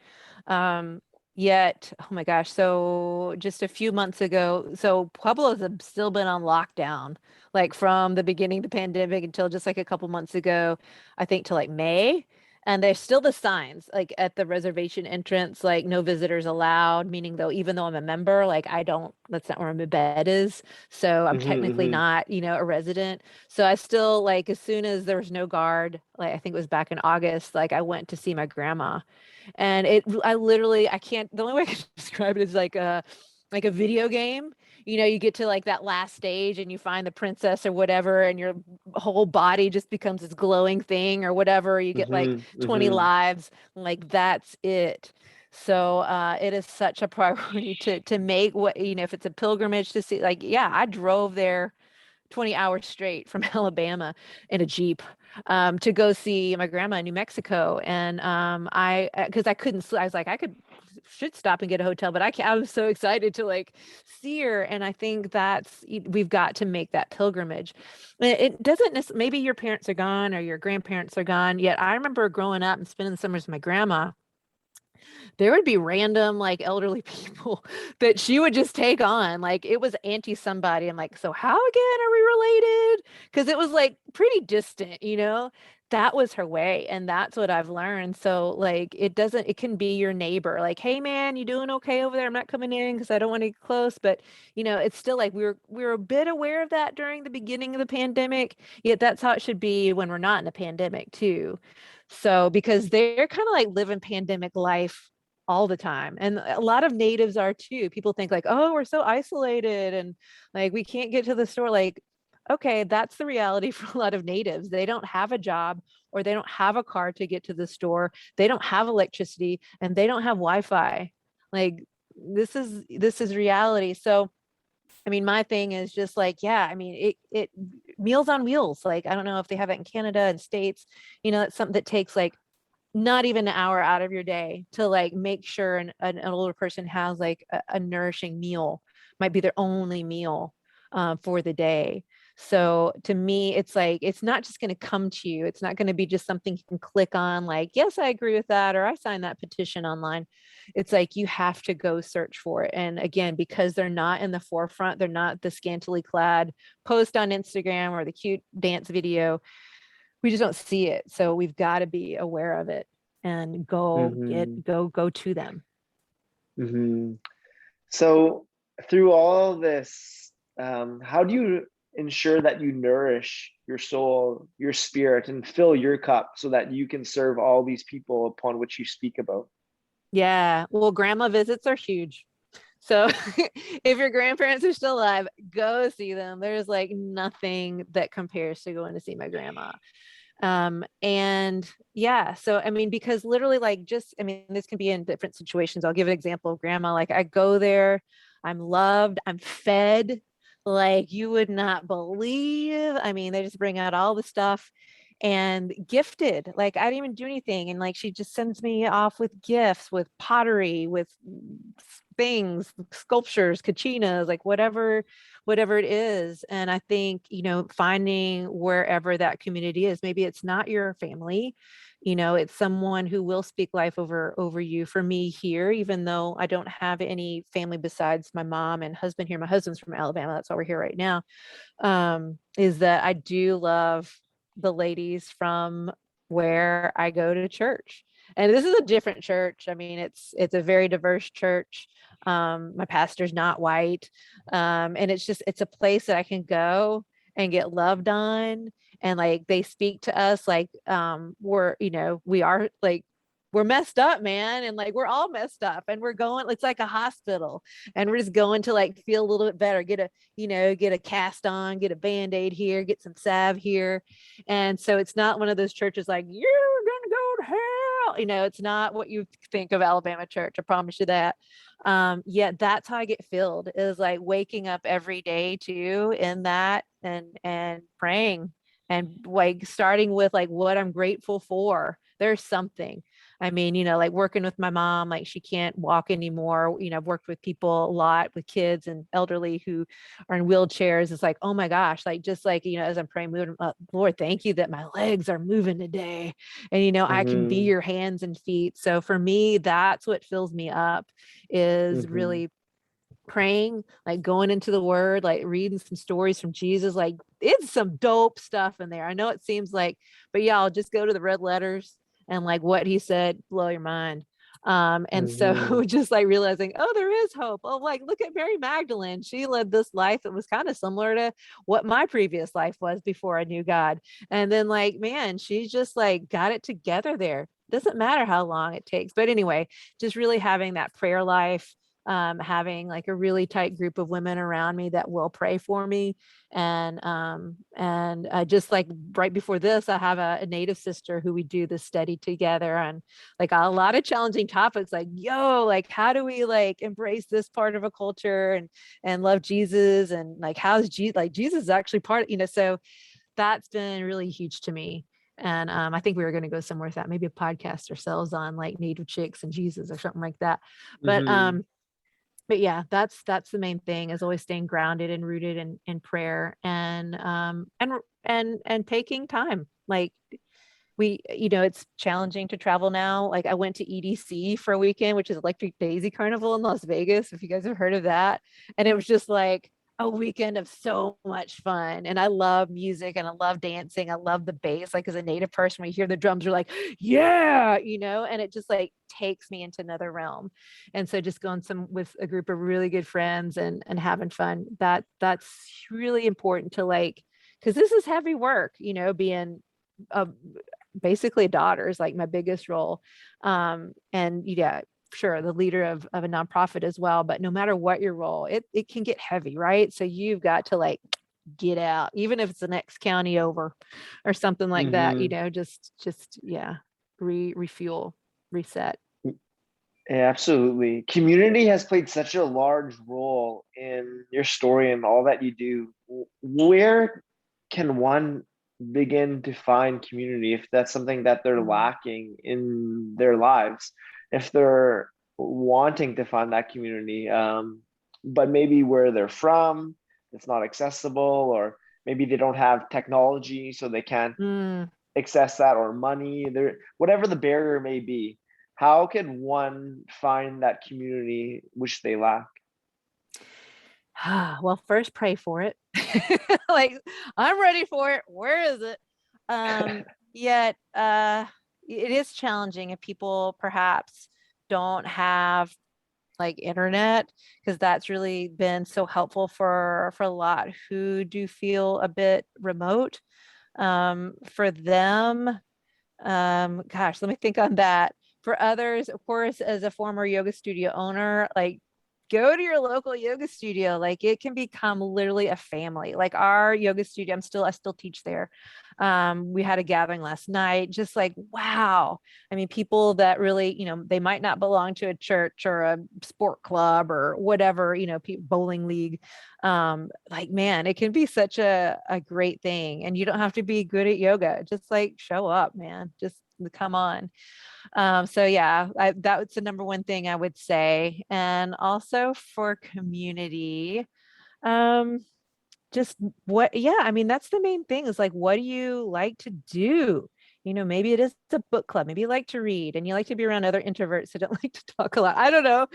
Um, Yet, oh my gosh, so just a few months ago, so Pueblos have still been on lockdown, like from the beginning of the pandemic until just like a couple months ago, I think to like May. And there's still the signs like at the reservation entrance, like no visitors allowed, meaning though, even though I'm a member, like that's not where my bed is. So I'm technically Mm-hmm, not, a resident. So I still like as soon as there was no guard, like I think it was back in August, like I went to see my grandma. And I literally I can't the only way I can describe it is like a video game. You get to like that last stage and you find the princess or whatever, and your whole body just becomes this glowing thing or whatever. You get like mm-hmm, 20 mm-hmm, lives, like that's it. So it is such a priority to make what, if it's a pilgrimage to see, like, yeah, I drove there 20 hours straight from Alabama in a Jeep to go see my grandma in New Mexico. And because I couldn't, I was like, should stop and get a hotel, but I was so excited to like see her. And I think we've got to make that pilgrimage. It doesn't necessarily, maybe your parents are gone or your grandparents are gone. Yet I remember growing up and spending the summers with my grandma. There would be random like elderly people that she would just take on. Like it was auntie somebody. I'm like, so how again are we related? Because it was like pretty distant. That was her way. And that's what I've learned. So like it can be your neighbor, like, hey man, you doing okay over there? I'm not coming in because I don't want to get close. But it's still like we were a bit aware of that during the beginning of the pandemic. Yet that's how it should be when we're not in a pandemic too. So because they're kind of like living pandemic life all the time. And a lot of natives are too. People think like, oh, we're so isolated and like we can't get to the store. Like, okay, that's the reality for a lot of natives. They don't have a job or they don't have a car to get to the store. They don't have electricity and they don't have Wi-Fi. Like this is reality. So I mean, my thing is just like, yeah, I mean, it Meals on Wheels. Like, I don't know if they have it in Canada and States, it's something that takes like not even an hour out of your day to like make sure an older person has like a nourishing meal, might be their only meal for the day. So to me, it's like, it's not just going to come to you. It's not going to be just something you can click on like, yes, I agree with that, or I signed that petition online. It's like you have to go search for it. And again, because they're not in the forefront, they're not the scantily clad post on Instagram or the cute dance video. We just don't see it. So we've got to be aware of it and go to them. Mm-hmm. So through all this, how do you ensure that you nourish your soul, your spirit, and fill your cup so that you can serve all these people upon which you speak about? Yeah. Well, grandma visits are huge. So if your grandparents are still alive, go see them. There's like nothing that compares to going to see my grandma. And yeah, so I mean, because literally like just, I mean, this can be in different situations. I'll give an example of grandma. Like I go there, I'm loved, I'm fed like you would not believe. I mean, they just bring out all the stuff and gifted. Like I didn't even do anything. And like she just sends me off with gifts, with pottery, with things, sculptures, kachinas, like whatever it is. And I think, finding wherever that community is, maybe it's not your family, it's someone who will speak life over you. For me here, even though I don't have any family besides my mom and husband here, my husband's from Alabama, that's why we're here right now, is that I do love the ladies from where I go to church. And this is a different church. I mean, it's a very diverse church. My pastor's not white. And it's a place that I can go and get loved on. And like they speak to us like we are like we're messed up, man. And like we're all messed up and we're going, it's like a hospital. And we're just going to like feel a little bit better, get a cast on, get a band-aid here, get some salve here. And so it's not one of those churches like, you're gonna go to hell. It's not what you think of Alabama church. I promise you that. Yeah, that's how I get filled, is like waking up every day too in that and praying and like starting with like what I'm grateful for. There's something. I mean, like working with my mom, like she can't walk anymore. I've worked with people a lot with kids and elderly who are in wheelchairs. It's like, oh my gosh, like just like, as I'm praying, Lord, thank you that my legs are moving today. And, I can be Mm-hmm. your hands and feet. So for me, that's what fills me up, is Mm-hmm. really praying, like going into the word, like reading some stories from Jesus. Like it's some dope stuff in there. I know it seems like, but yeah, I'll just go to the red letters and like what he said, blow your mind. And Mm-hmm. so just like realizing, oh, there is hope. Oh, like look at Mary Magdalene. She led this life that was kind of similar to what my previous life was before I knew God. And then like, man, she just like got it together there. Doesn't matter how long it takes. But anyway, just really having that prayer life, having like a really tight group of women around me that will pray for me. And just like right before this, I have a native sister who we do this study together on like a lot of challenging topics, like, like, how do we like embrace this part of a culture and love Jesus? And like, how's Jesus, like Jesus is actually part, so that's been really huge to me. And I think we were going to go somewhere with that, maybe a podcast ourselves on like native chicks and Jesus or something like that. But Mm-hmm. but yeah, that's the main thing, is always staying grounded and rooted in prayer and taking time. Like it's challenging to travel now. Like I went to EDC for a weekend, which is Electric Daisy Carnival in Las Vegas, if you guys have heard of that. And it was just like a weekend of so much fun. And I love music and I love dancing. I love the bass. Like as a native person, when you hear the drums, you're like, yeah, and it just like takes me into another realm. And so just going with a group of really good friends and having fun, that's really important to like, because this is heavy work, being a basically a daughter is like my biggest role. And yeah, sure, the leader of a nonprofit as well. But no matter what your role, it can get heavy, right? So you've got to like get out, even if it's the next county over or something like that, Mm-hmm. just yeah, refuel, reset. Yeah, absolutely. Community has played such a large role in your story and all that you do. Where can one begin to find community if that's something that they're Mm. lacking in their lives? If they're wanting to find that community, but maybe where they're from, it's not accessible, or maybe they don't have technology, so they can't Mm. access that, or money, there, whatever the barrier may be. How can one find that community which they lack? Well, first pray for it. Like, I'm ready for it. Where is it? Yet it is challenging if people perhaps don't have like internet, because that's really been so helpful for a lot who do feel a bit remote. For them, gosh, let me think on that. For others, of course, as a former yoga studio owner, like, go to your local yoga studio. Like, it can become literally a family. Like our yoga studio, I still teach there. We had a gathering last night, just like, wow. I mean, people that really, they might not belong to a church or a sport club or whatever, bowling league. Like, man, it can be such a great thing. And you don't have to be good at yoga. Just like show up, man. Just come on. So yeah, that's the number one thing I would say. And also for community, um, just yeah, I mean, that's the main thing is like, what do you like to do? Maybe it is a book club. Maybe you like to read and you like to be around other introverts who don't like to talk a lot. I don't know,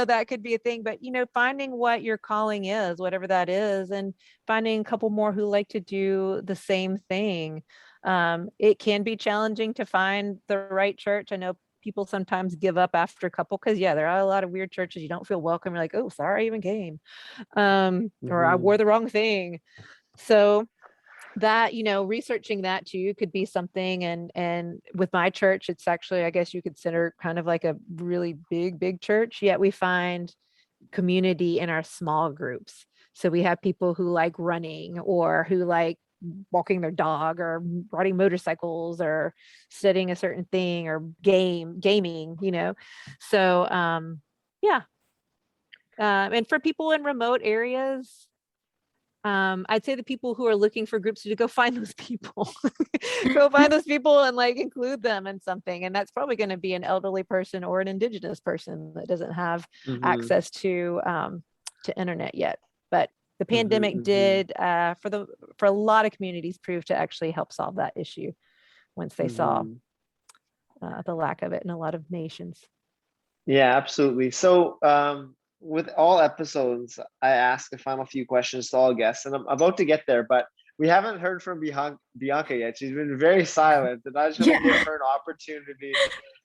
that could be a thing, but finding what your calling is, whatever that is, and finding a couple more who like to do the same thing. It can be challenging to find the right church. I know people sometimes give up after a couple because yeah, there are a lot of weird churches you don't feel welcome. You're like, oh, sorry, I even came, or I Mhm. wore the wrong thing. So that, researching that too could be something. And with my church, it's actually, I guess you could consider kind of like a really big church, yet we find community in our small groups. So we have people who like running or who like walking their dog or riding motorcycles or studying a certain thing or gaming. So yeah. And for people in remote areas, I'd say the people who are looking for groups to go find those people. Go find those people and like include them in something. And that's probably going to be an elderly person or an indigenous person that doesn't have Mhm. access to internet yet. But the Mhm. pandemic Mhm. did for a lot of communities prove to actually help solve that issue once they saw Mhm. the lack of it in a lot of nations. Yeah, absolutely. So, with all episodes, I ask a final few questions to all guests, and I'm about to get there, but we haven't heard from Bianca yet. She's been very silent, and I just want to give Yeah. her an opportunity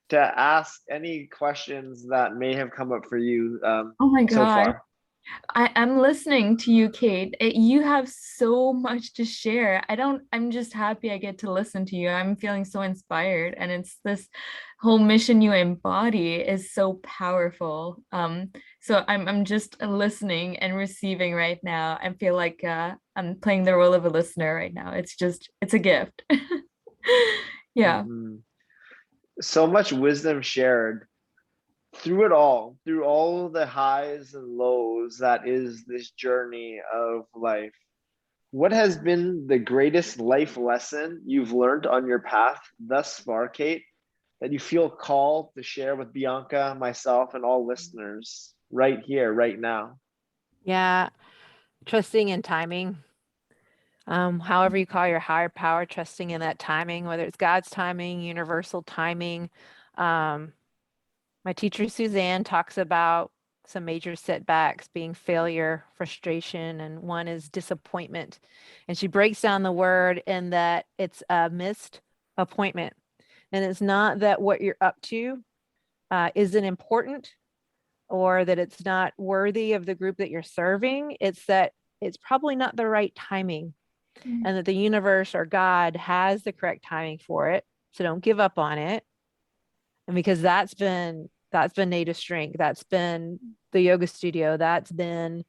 to ask any questions that may have come up for you Oh my so God. far. I'm listening to you, Kate. You have so much to share. I'm just happy I get to listen to you. I'm feeling so inspired. And it's this whole mission you embody is so powerful. So I'm just listening and receiving right now. I feel like I'm playing the role of a listener right now. It's a gift. Yeah. Mhm. So much wisdom shared through all the highs and lows that is this journey of life. What has been the greatest life lesson you've learned on your path thus far, Kate, that you feel called to share with Bianca, myself, and all listeners right here, right now? Yeah, trusting in timing. However you call your higher power, trusting in that timing, whether it's God's timing, universal timing. Um, My teacher, Suzanne, talks about some major setbacks being failure, frustration, and one is disappointment. And she breaks down the word in that it's a missed appointment. And it's not that what you're up to isn't important or that it's not worthy of the group that you're serving. It's that it's probably not the right timing and that the universe or God has the correct timing for it. So don't give up on it. And because that's been Native's strength, that's been the yoga studio, that's been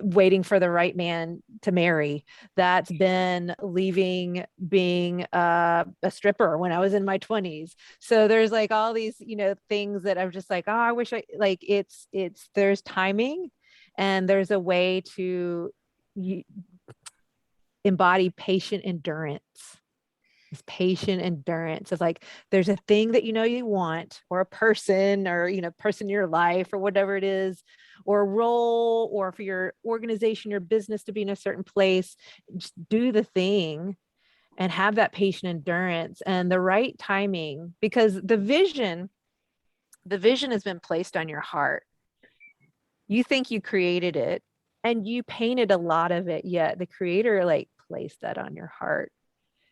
waiting for the right man to marry. That's been leaving being a stripper when I was in my 20s. So there's like all these, things that I'm just like, oh, I wish I like there's timing, and there's a way to embody patient endurance. It's patient endurance of like, there's a thing that you want, or a person, or person in your life, or whatever it is, or a role, or for your organization, your business to be in a certain place. Just do the thing and have that patient endurance and the right timing, because the vision has been placed on your heart. You think you created it and you painted a lot of it, yet the creator like placed that on your heart.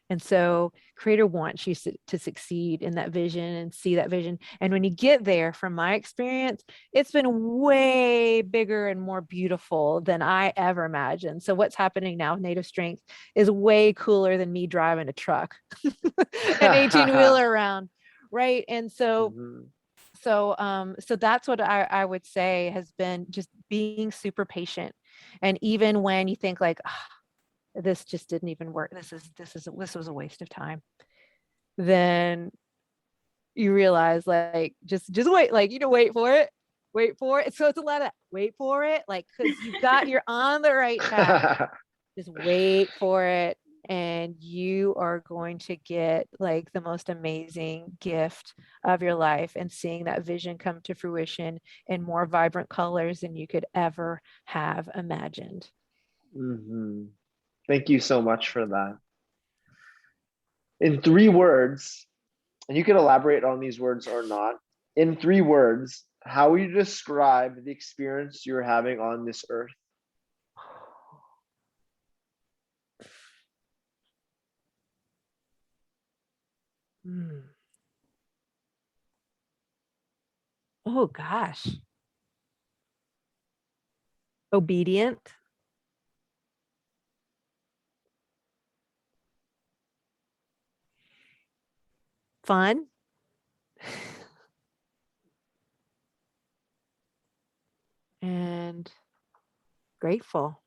And so creator wants you to succeed in that vision and see that vision. And when you get there, from my experience, it's been way bigger and more beautiful than I ever imagined. So what's happening now with Native Strength is way cooler than me driving a truck, an 18-wheeler around. Right. And so, so that's what I would say has been just being super patient. And even when you think like, this just didn't even work, this was a waste of time, then you realize like just wait, like wait for it. So it's a lot of wait for it, like, because you're on the right track. Just wait for it, and you are going to get like the most amazing gift of your life, and seeing that vision come to fruition in more vibrant colors than you could ever have imagined. Thank you so much for that. In 3 words, and you can elaborate on these words or not, in 3 words, how would you describe the experience you're having on this earth? Oh gosh. Obedient. Fun. And grateful.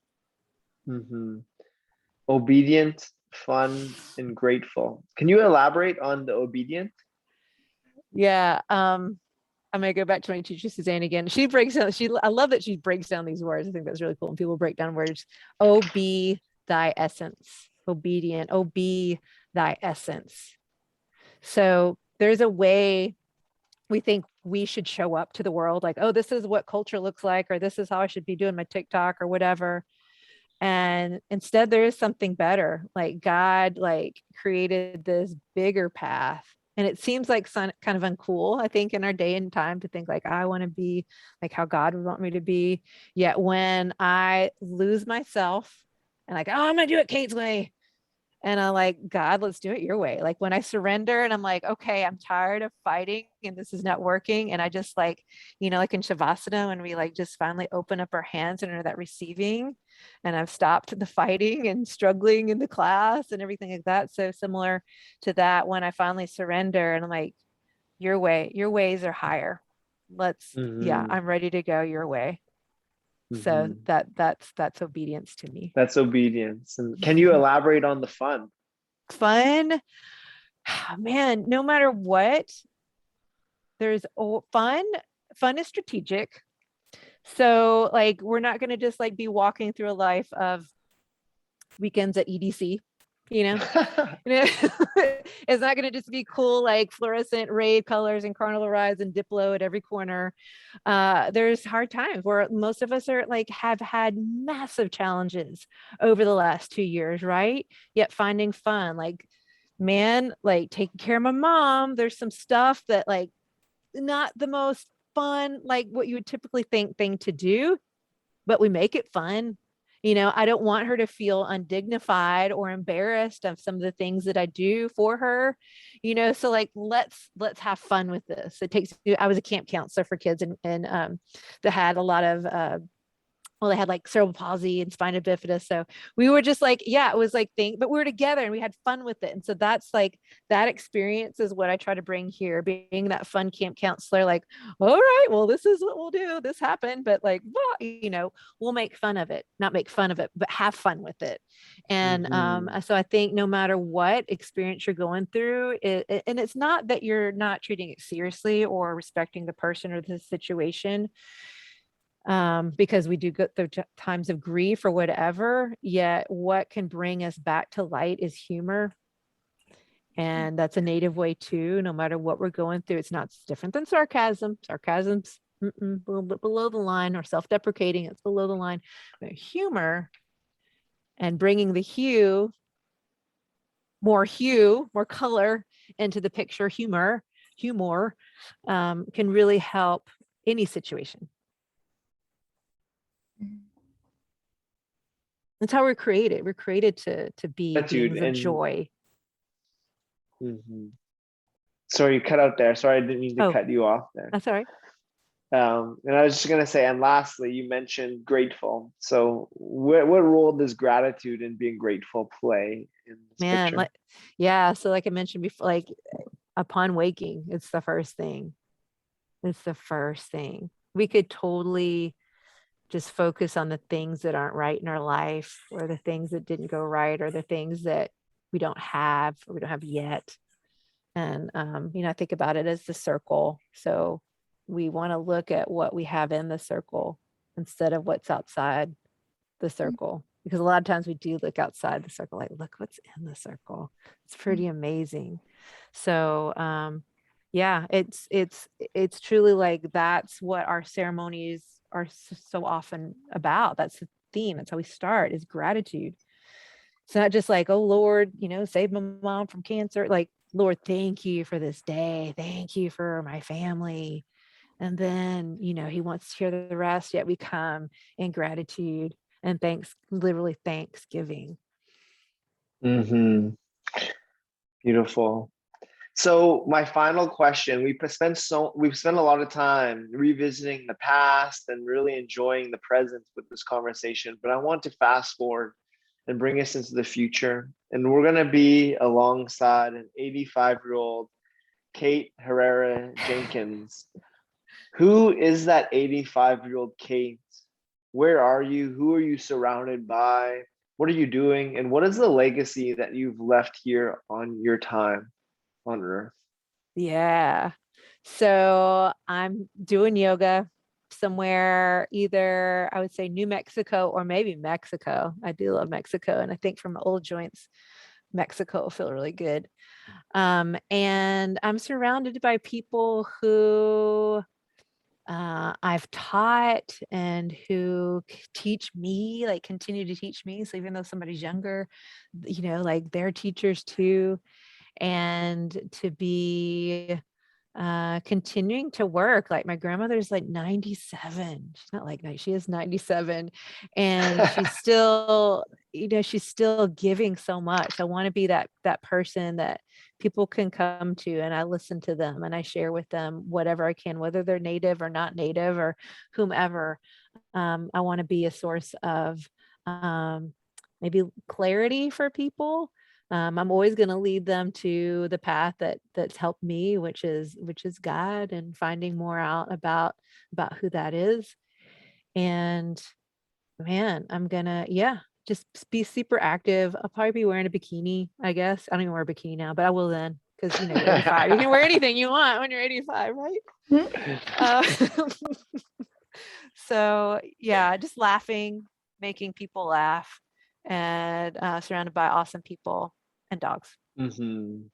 Obedient, fun, and grateful. Can you elaborate on the obedient? Yeah. I'm gonna go back to my teacher Suzanne again. She breaks down. I love that she breaks down these words. I think that's really cool. And people break down words. Oh, be thy essence. Obedient. Oh, be thy essence. So there's a way we think we should show up to the world, like, oh, this is what culture looks like, or this is how I should be doing my TikTok or whatever. And instead there is something better. Like God like created this bigger path. And it seems like kind of uncool, I think, in our day and time to think like, I want to be like how God would want me to be. Yet when I lose myself and like, oh, I'm going to do it Kate's way. And I'm like, God, let's do it your way. Like when I surrender and I'm like, okay, I'm tired of fighting and this is not working. And I just like, like in Shavasana, when we like just finally open up our hands and are that receiving, and I've stopped the fighting and struggling in the class and everything like that. So similar to that, when I finally surrender and I'm like, your ways are higher. Yeah, I'm ready to go your way. So that's obedience to me. That's obedience. And can you elaborate on the fun? Fun, man, no matter what, there's fun. Fun is strategic. So like, we're not going to just like be walking through a life of weekends at EDC. It's not going to just be cool, like fluorescent rave colors and carnival rides and Diplo at every corner. There's hard times where most of us are like, have had massive challenges over the last 2 years, right? Yet finding fun, like, man, like taking care of my mom. There's some stuff that like, not the most fun, like what you would typically think thing to do, but we make it fun. I don't want her to feel undignified or embarrassed of some of the things that I do for her, so like, let's have fun with this. I was a camp counselor for kids and that had a lot well, they had like cerebral palsy and spina bifida. So we were just like, yeah, it was like but we were together and we had fun with it. And so that's like, that experience is what I try to bring here, being that fun camp counselor, like, all right, well, this is what we'll do. This happened, but like, well, you know, we'll make fun of it, not make fun of it, but have fun with it. And so I think no matter what experience you're going through, and it's not that you're not treating it seriously or respecting the person or the situation, because we do go through times of grief or whatever, yet what can bring us back to light is humor. And that's a native way too, no matter what we're going through. It's different than sarcasm. Sarcasm's a little bit below the line, or self-deprecating, it's below the line. But humor and bringing the more color into the picture, humor can really help any situation. That's how we're created. We're created to be beings of joy. Sorry, you cut out there. Sorry, I didn't mean to cut you off there. That's all right. And I was just going to say, and lastly, you mentioned grateful. So what role does gratitude and being grateful play in this picture? So like I mentioned before, like upon waking, it's the first thing. We could totally just focus on the things that aren't right in our life, or the things that didn't go right, or the things that we don't have yet. And, I think about it as the circle. So we want to look at what we have in the circle instead of what's outside the circle, because a lot of times we do look outside the circle, like, look what's in the circle. It's pretty amazing. So, it's truly like, that's what our ceremonies are so often about. That's the theme. That's how we start, is gratitude. It's not just like, oh Lord, save my mom from cancer. Like, Lord, thank you for this day. Thank you for my family. And then, he wants to hear the rest, yet we come in gratitude and literally thanksgiving. Beautiful. So my final question, we've spent a lot of time revisiting the past and really enjoying the present with this conversation, but I want to fast forward and bring us into the future. And we're going to be alongside an 85-year-old Kate Herrera Jenkins. Who is that 85-year-old Kate? Where are you? Who are you surrounded by? What are you doing? And what is the legacy that you've left here on your time on Earth? Yeah. So I'm doing yoga somewhere, either I would say New Mexico or maybe Mexico. I do love Mexico. And I think from old joints, Mexico will feel really good. And I'm surrounded by people who I've taught and who teach me, like continue to teach me. So even though somebody's younger, like they're teachers too. And to be continuing to work. Like my grandmother's like 97. She's not like she is 97, and she's still, she's still giving so much. I want to be that person that people can come to, and I listen to them and I share with them whatever I can, whether they're native or not native or whomever. I want to be a source of maybe clarity for people. I'm always going to lead them to the path that's helped me, which is God, and finding more out about who that is. And man, I'm gonna, just be super active. I'll probably be wearing a bikini, I guess. I don't even wear a bikini now, but I will then, because you're 85. You can wear anything you want when you're 85, right? So yeah, just laughing, making people laugh, and surrounded by awesome people and dogs. And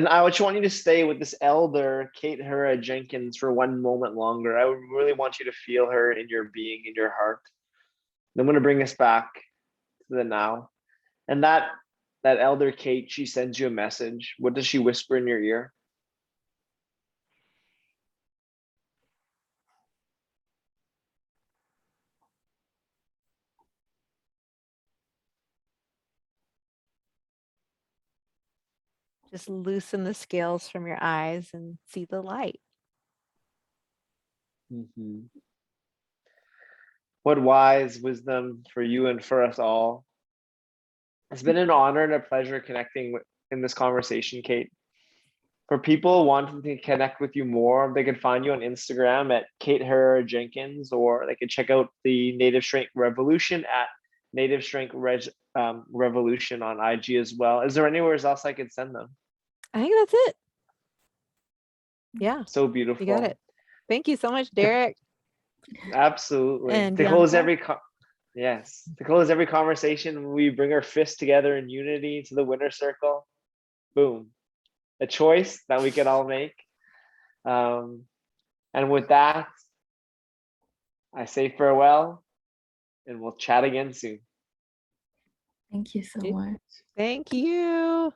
I just want you to stay with this elder, Kate Herrera Jenkins, for one moment longer. I really want you to feel her in your being, in your heart. I'm going to bring us back to the now. And that elder Kate, she sends you a message. What does she whisper in your ear? Just loosen the scales from your eyes and see the light. What wise wisdom for you and for us all. It's been an honor and a pleasure connecting in this conversation, Kate. For people wanting to connect with you more, they can find you on Instagram at Kate Herrera Jenkins, or they can check out the Native Strength Revolution at Native Strength Revolution on IG as well. Is there anywhere else I could send them? I think that's it. Yeah, So beautiful. you got it. Thank you so much, Derek. Absolutely. And To close Bianca? to close every conversation, we bring our fists together in unity to the winner circle. Boom. A choice that we can all make. And with that, I say farewell, and we'll chat again soon. Thank you so much. Thank you.